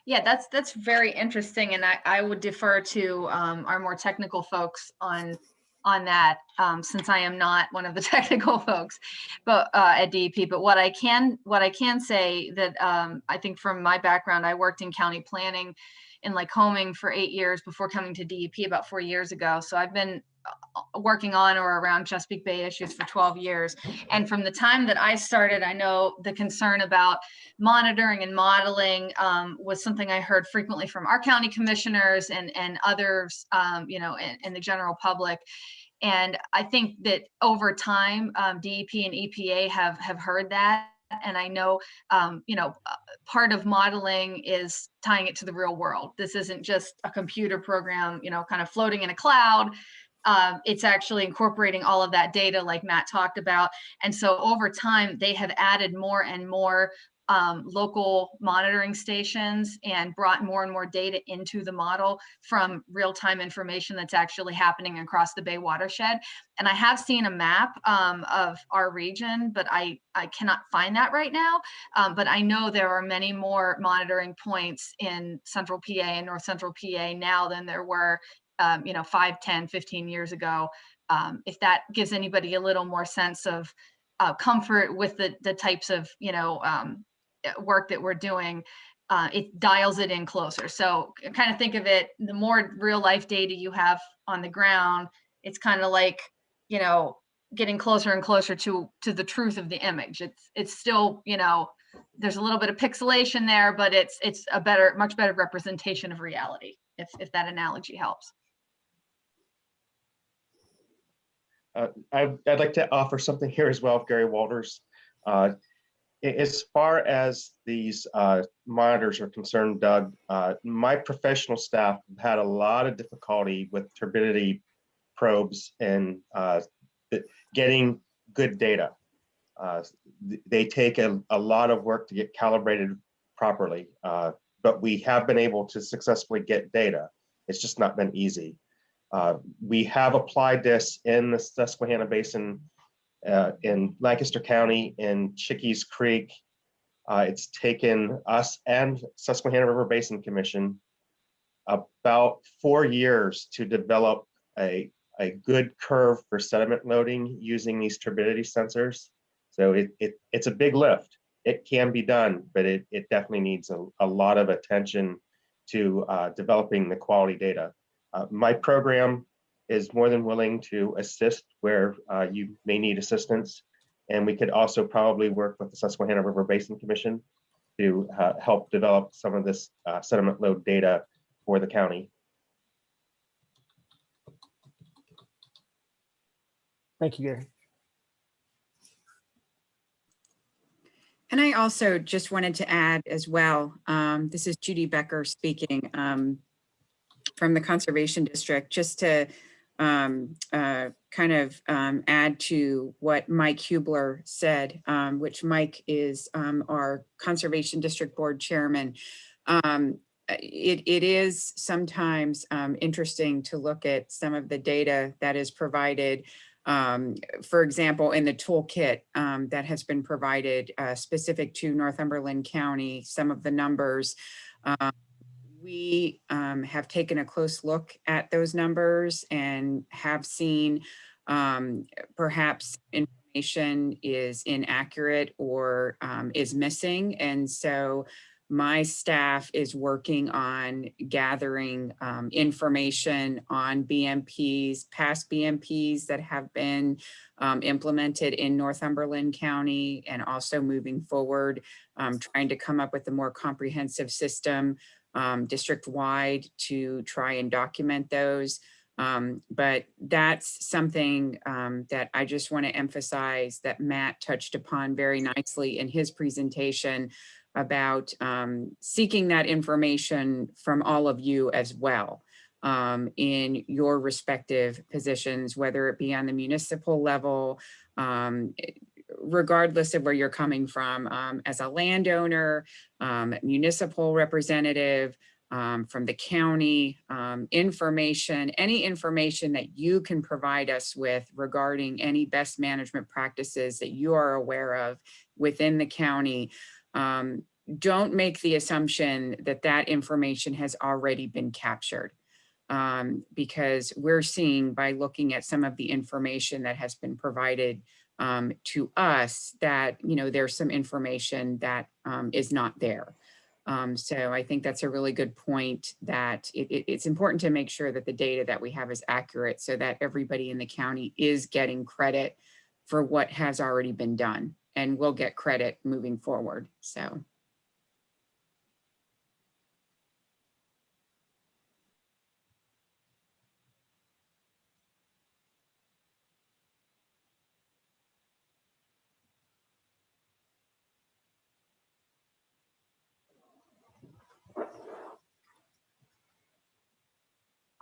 Yeah, that's very interesting, and I would defer to our more technical folks on that, since I am not one of the technical folks, but at DEP. But what I can say that I think from my background, I worked in county planning in Lycoming for 8 years before coming to DEP about 4 years ago. So I've been working on or around Chesapeake Bay issues for 12 years. And from the time that I started, I know the concern about monitoring and modeling was something I heard frequently from our county commissioners and others, you know, and the general public. And I think that over time, DEP and EPA have heard that. And I know, you know, part of modeling is tying it to the real world. This isn't just a computer program, you know, kind of floating in a cloud. It's actually incorporating all of that data like Matt talked about. And so over time, they have added more and more local monitoring stations and brought more and more data into the model from real-time information that's actually happening across the Bay watershed. And I have seen a map of our region, but I cannot find that right now. But I know there are many more monitoring points in Central PA and North Central PA now than there were you know, 5, 10, 15 years ago. If that gives anybody a little more sense of comfort with the types of, you know, work that we're doing, it dials it in closer. So kind of think of it, the more real life data you have on the ground, it's kind of like, you know, getting closer and closer to the truth of the image. It's still, you know, there's a little bit of pixelation there, but it's a much better representation of reality, if that analogy helps. I'd like to offer something here as well, Gary Walters. As far as these monitors are concerned, Doug, my professional staff have had a lot of difficulty with turbidity probes and getting good data. They take a lot of work to get calibrated properly, but we have been able to successfully get data. It's just not been easy. We have applied this in the Susquehanna Basin, in Lancaster County, in Chickies Creek. It's taken us and Susquehanna River Basin Commission about 4 years to develop a good curve for sediment loading using these turbidity sensors. So it's a big lift. It can be done, but it definitely needs a lot of attention to developing the quality data. My program is more than willing to assist where you may need assistance. And we could also probably work with the Susquehanna River Basin Commission to help develop some of this sediment load data for the county. Thank you, Gary. And I also just wanted to add as well, this is Judy Becker speaking from the Conservation District, just to kind of add to what Mike Hubler said, which Mike is our Conservation District Board Chairman. It is sometimes interesting to look at some of the data that is provided For example, in the toolkit that has been provided specific to Northumberland County, some of the numbers, we have taken a close look at those numbers and have seen perhaps information is inaccurate or is missing. And so my staff is working on gathering information on BMPs, past BMPs that have been implemented in Northumberland County, and also moving forward, trying to come up with a more comprehensive system district-wide to try and document those. But that's something that I just want to emphasize that Matt touched upon very nicely in his presentation about seeking that information from all of you as well in your respective positions, whether it be on the municipal level, regardless of where you're coming from, as a landowner, municipal representative, from the county, information, any information that you can provide us with regarding any best management practices that you are aware of within the county. Don't make the assumption that that information has already been captured. Because we're seeing by looking at some of the information that has been provided to us that, you know, there's some information that is not there. So I think that's a really good point, that it's important to make sure that the data that we have is accurate so that everybody in the county is getting credit for what has already been done and will get credit moving forward. So.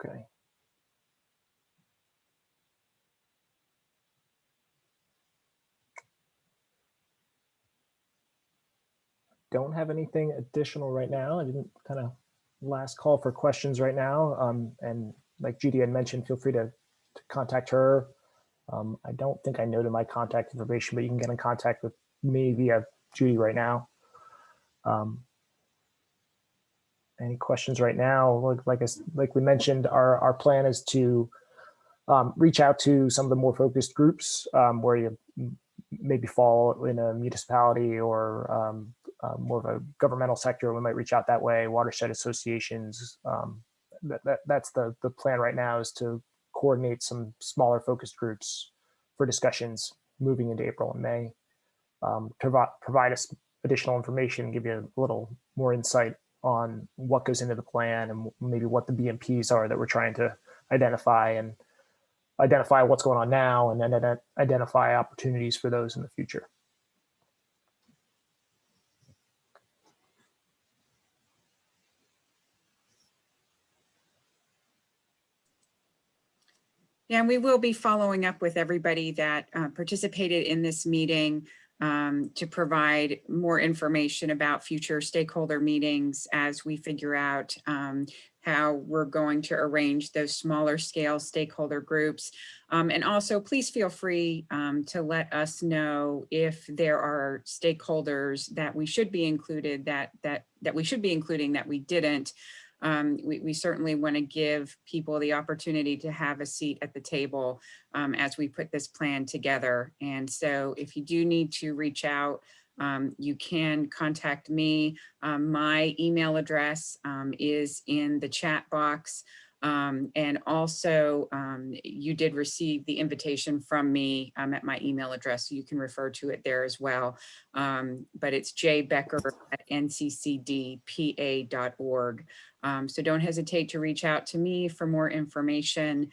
Okay. Don't have anything additional right now. I didn't kind of last call for questions right now. And like Judy had mentioned, feel free to contact her. I don't think I noted my contact information, but you can get in contact with me via Judy right now. Any questions right now? Like we mentioned, our plan is to reach out to some of the more focused groups where you maybe fall in a municipality or more of a governmental sector. We might reach out that way, watershed associations. That's the plan right now, is to coordinate some smaller focused groups for discussions moving into April and May, provide us additional information, give you a little more insight on what goes into the plan and maybe what the BMPs are that we're trying to identify, and identify what's going on now, and then identify opportunities for those in the future. Yeah, and we will be following up with everybody that participated in this meeting to provide more information about future stakeholder meetings as we figure out how we're going to arrange those smaller scale stakeholder groups. And also, please feel free to let us know if there are stakeholders that we should be included, that we should be including that we didn't. We certainly want to give people the opportunity to have a seat at the table as we put this plan together. And so if you do need to reach out, you can contact me. My email address is in the chat box. And also, you did receive the invitation from me at my email address, so you can refer to it there as well. But it's jbecker@nccdpa.org. So don't hesitate to reach out to me for more information.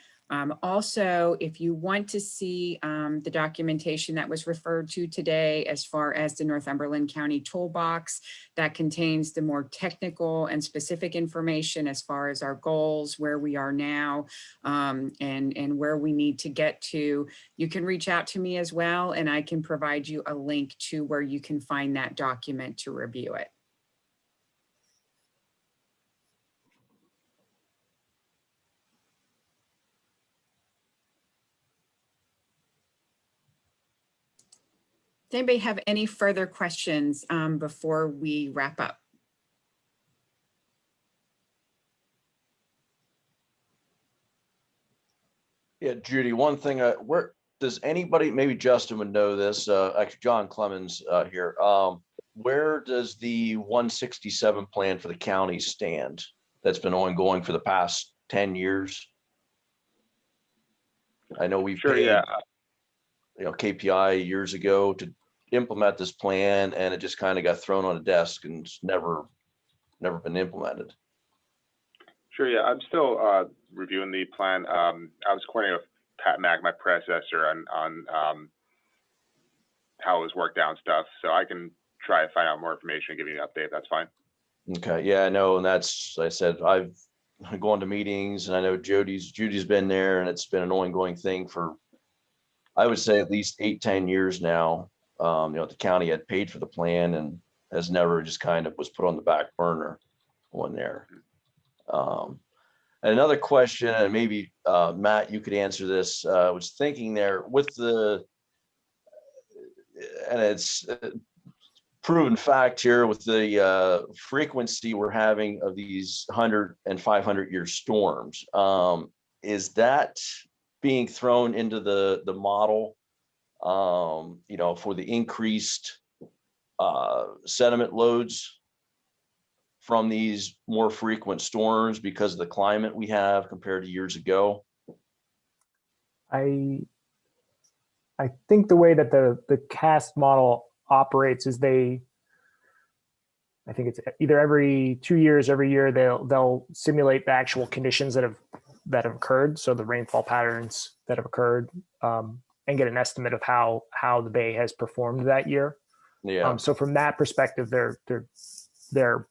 Also, if you want to see the documentation that was referred to today, as far as the Northumberland County Toolbox, that contains the more technical and specific information as far as our goals, where we are now, and where we need to get to, you can reach out to me as well, and I can provide you a link to where you can find that document to review it. Does anybody have any further questions before we wrap up? Yeah, Judy, one thing, where does anybody, maybe Justin would know this, actually John Clemens here. Where does the 167 plan for the county stand? That's been ongoing for the past 10 years. I know we've Sure, paid, yeah. KPI years ago to implement this plan, and it just kind of got thrown on a desk and it's never been implemented. Sure, yeah. I'm still reviewing the plan. I was coordinating with Pat Mack, my predecessor, on how it was worked out and stuff. So I can try to find out more information and give you an update. That's fine. Okay, yeah, I know, and that's, I said, I've gone to meetings, and I know Judy's been there, and it's been an ongoing thing for, I would say, at least 8-10 years now. The county had paid for the plan and has never, just kind of was put on the back burner on there. And another question, and maybe Matt, you could answer this. I was thinking there with and it's proven fact here with the frequency we're having of these 100 and 500-year storms. Is that being thrown into the model, for the increased sediment loads from these more frequent storms because of the climate we have compared to years ago? I think the way that the CAST model operates is I think it's either every 2 years, every year they'll simulate the actual conditions that have occurred, so the rainfall patterns that have occurred, and get an estimate of how the bay has performed that year. Yeah. So from that perspective, they're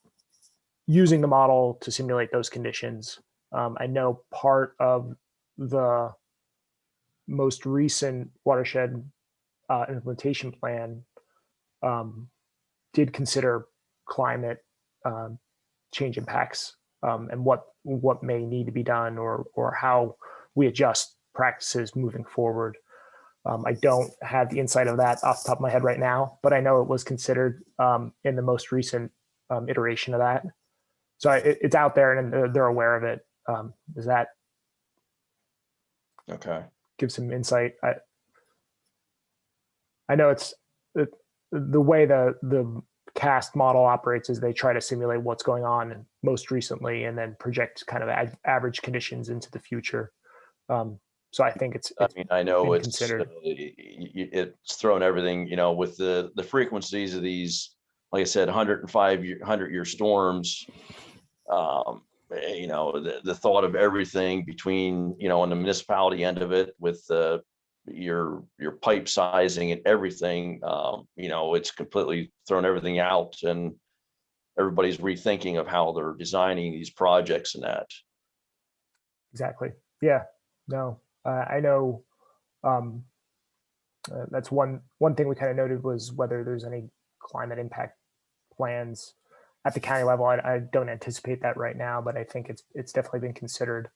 using the model to simulate those conditions. I know part of the most recent watershed implementation plan did consider climate change impacts and what may need to be done or how we adjust practices moving forward. I don't have the insight of that off the top of my head right now, but I know it was considered in the most recent iteration of that. So it's out there and they're aware of it. Does that Okay. give some insight? I know it's the way the CAST model operates is they try to simulate what's going on most recently and then project kind of average conditions into the future. So I think it's I know been it's considered. It's thrown everything, with the frequencies of these, like I said, 100-year storms. The thought of everything between, on the municipality end of it with your pipe sizing and everything, it's completely thrown everything out, and everybody's rethinking of how they're designing these projects and that. Exactly. Yeah. No, I know. That's one thing we kind of noted was whether there's any climate impact plans at the county level. I don't anticipate that right now, but I think it's definitely been considered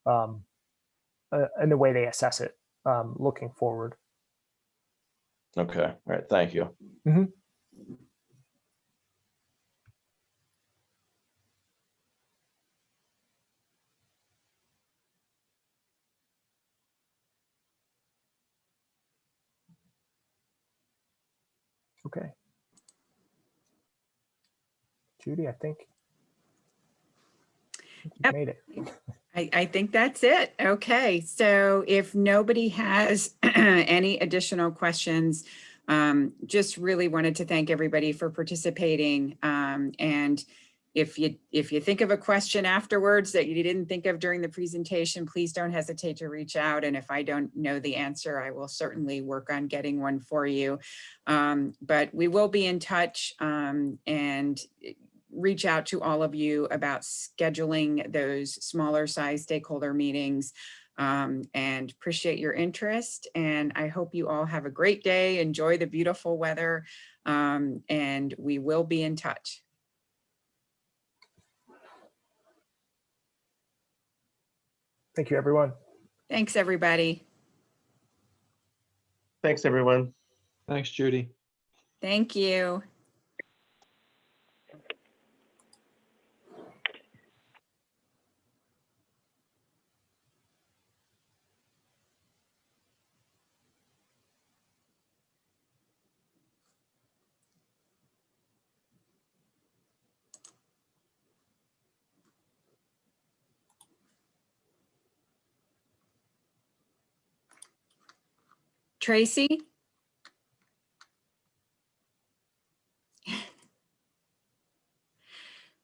in the way they assess it looking forward. Okay. All right. Thank you. Mm-hmm. Okay. Judy, I think you made it. I think that's it. Okay, so if nobody has any additional questions, just really wanted to thank everybody for participating. And if you think of a question afterwards that you didn't think of during the presentation, please don't hesitate to reach out. And if I don't know the answer, I will certainly work on getting one for you. But we will be in touch and reach out to all of you about scheduling those smaller size stakeholder meetings, and appreciate your interest. And I hope you all have a great day. Enjoy the beautiful weather, and we will be in touch. Thank you, everyone. Thanks, everybody. Thanks, everyone. Thanks, Judy. Thank you. Tracy?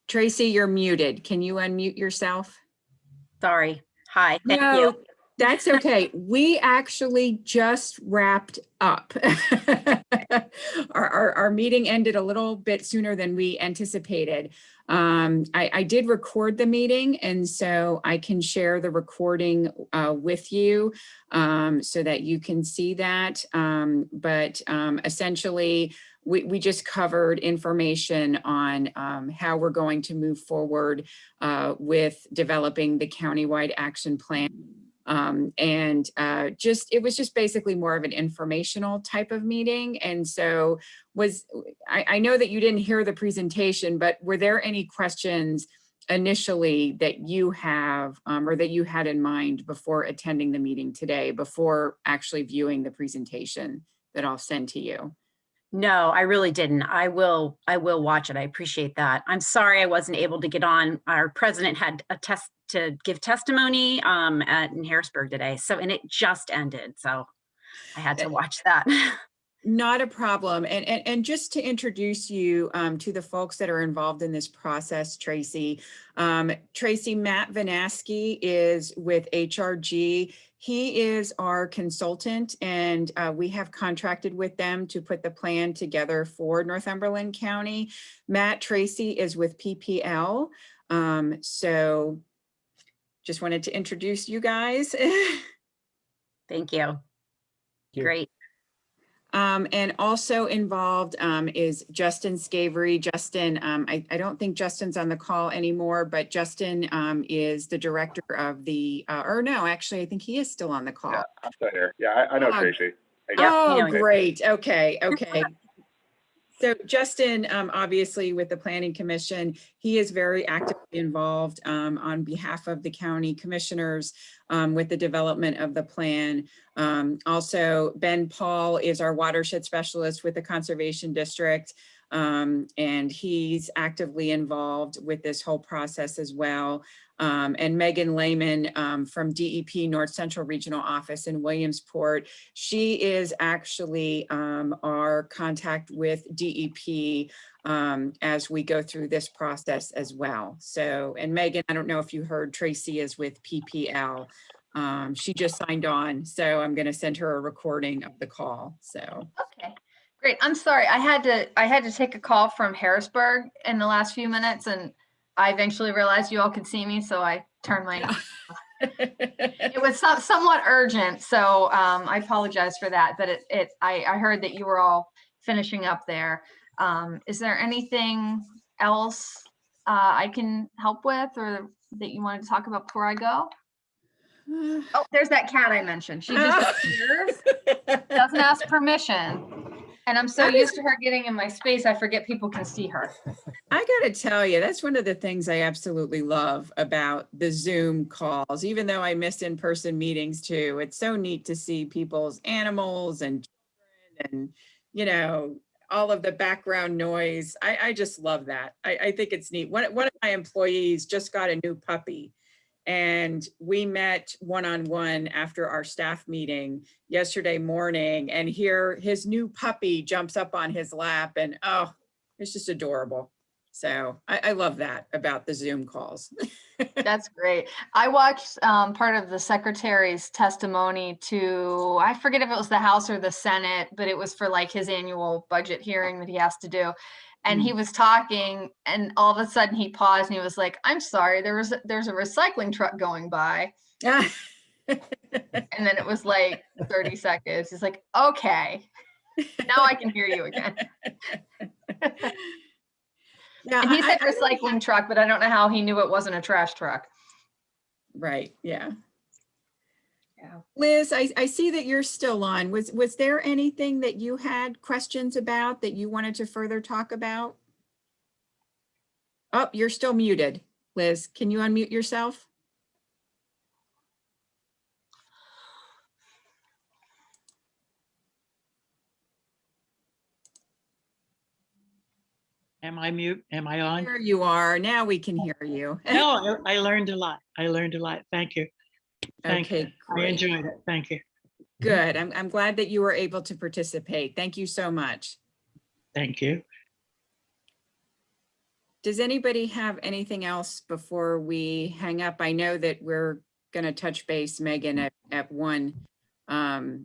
Tracy, you're muted. Can you unmute yourself? Sorry. Hi, thank No, you. that's okay. We actually just wrapped up. Our meeting ended a little bit sooner than we anticipated. I did record the meeting, and so I can share the recording with you so that you can see that. But essentially, we just covered information on how we're going to move forward with developing the countywide action plan. It was just basically more of an informational type of meeting. And so I know that you didn't hear the presentation, but were there any questions initially that you have or that you had in mind before attending the meeting today, before actually viewing the presentation that I'll send to you? No, I really didn't. I will watch it. I appreciate that. I'm sorry I wasn't able to get on. Our president had a test to give testimony in Harrisburg today. And it just ended. So I had to watch that. Not a problem. And just to introduce you to the folks that are involved in this process, Tracy. Tracy, Matt Vanaski is with HRG. He is our consultant, and we have contracted with them to put the plan together for Northumberland County. Matt Tracy is with PPL. So just wanted to introduce you guys. Thank you. Great. And also involved is Justin Scavery. Justin, I don't think Justin's on the call anymore, but Justin is the director of the, or no, actually, I think he is still on the call. Yeah, I'm still here. Yeah, I know Tracy. Oh, great. Okay. So Justin, obviously with the Planning Commission, he is very actively involved on behalf of the county commissioners with the development of the plan. Also, Ben Paul is our watershed specialist with the Conservation District, and he's actively involved with this whole process as well. And Megan Lehman from DEP North Central Regional Office in Williamsport. She is actually our contact with DEP as we go through this process as well. So, and Megan, I don't know if you heard, Tracy is with PPL. She just signed on, so I'm going to send her a recording of the call. So. Okay. Great. I'm sorry. I had to take a call from Harrisburg in the last few minutes, and I eventually realized you all could see me, so I turned my. It was somewhat urgent, so I apologize for that. But I heard that you were all finishing up there. Is there anything else I can help with, or that you wanted to talk about before I go? Oh, there's that cat I mentioned. She just doesn't ask permission. And I'm so used to her getting in my space, I forget people can see her. I got to tell you, that's one of the things I absolutely love about the Zoom calls, even though I miss in-person meetings too. It's so neat to see people's animals and children and, you know, all of the background noise. I just love that. I think it's neat. One of my employees just got a new puppy. And we met one-on-one after our staff meeting yesterday morning, and here his new puppy jumps up on his lap, and oh, it's just adorable. So I love that about the Zoom calls. That's great. I watched part of the secretary's testimony to, I forget if it was the House or the Senate, but it was for like his annual budget hearing that he has to do. And he was talking, and all of a sudden he paused and he was like, "I'm sorry, there's a recycling truck going by." And then it was like 30 seconds. He's like, "Okay, now I can hear you again." Yeah, and he said recycling truck, but I don't know how he knew it wasn't a trash truck. Right. Yeah. Yeah. Liz, I see that you're still on. Was there anything that you had questions about that you wanted to further talk about? Oh, you're still muted. Liz, can you unmute yourself? Am I mute? Am I on? There you are. Now we can hear you. No, I learned a lot. I learned a lot. Thank you. Thank you. Okay, I great. enjoyed it. Thank you. Good. I'm glad that you were able to participate. Thank you so much. Thank you. Does anybody have anything else before we hang up? I know that we're going to touch base, Megan, at 1. Matt,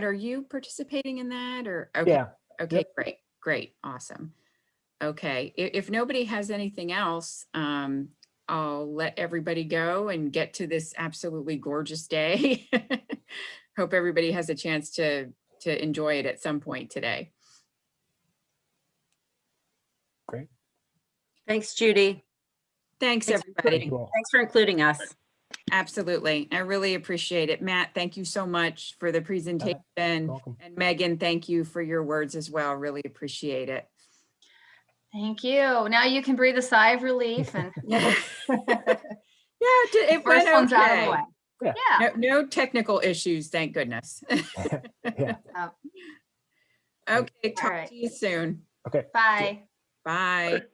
are you participating in that or? Okay. Yeah. Okay, Yep. great, great, awesome. Okay, if nobody has anything else, I'll let everybody go and get to this absolutely gorgeous day. Hope everybody has a chance to enjoy it at some point today. Great. Thanks, Judy. Thanks, Thanks everybody. Thank you all. Thanks for including us. Absolutely. I really appreciate it. Matt, thank you so much for the presentation. welcome. And Megan, thank you for your words as well. Really appreciate it. Thank you. Now you can breathe a sigh of relief and Yeah, it went first one's out of the okay. way. Yeah. Yeah. No technical issues, thank goodness. Yeah. Oh, Okay, talk right. to you soon. Okay. bye. Bye. Okay.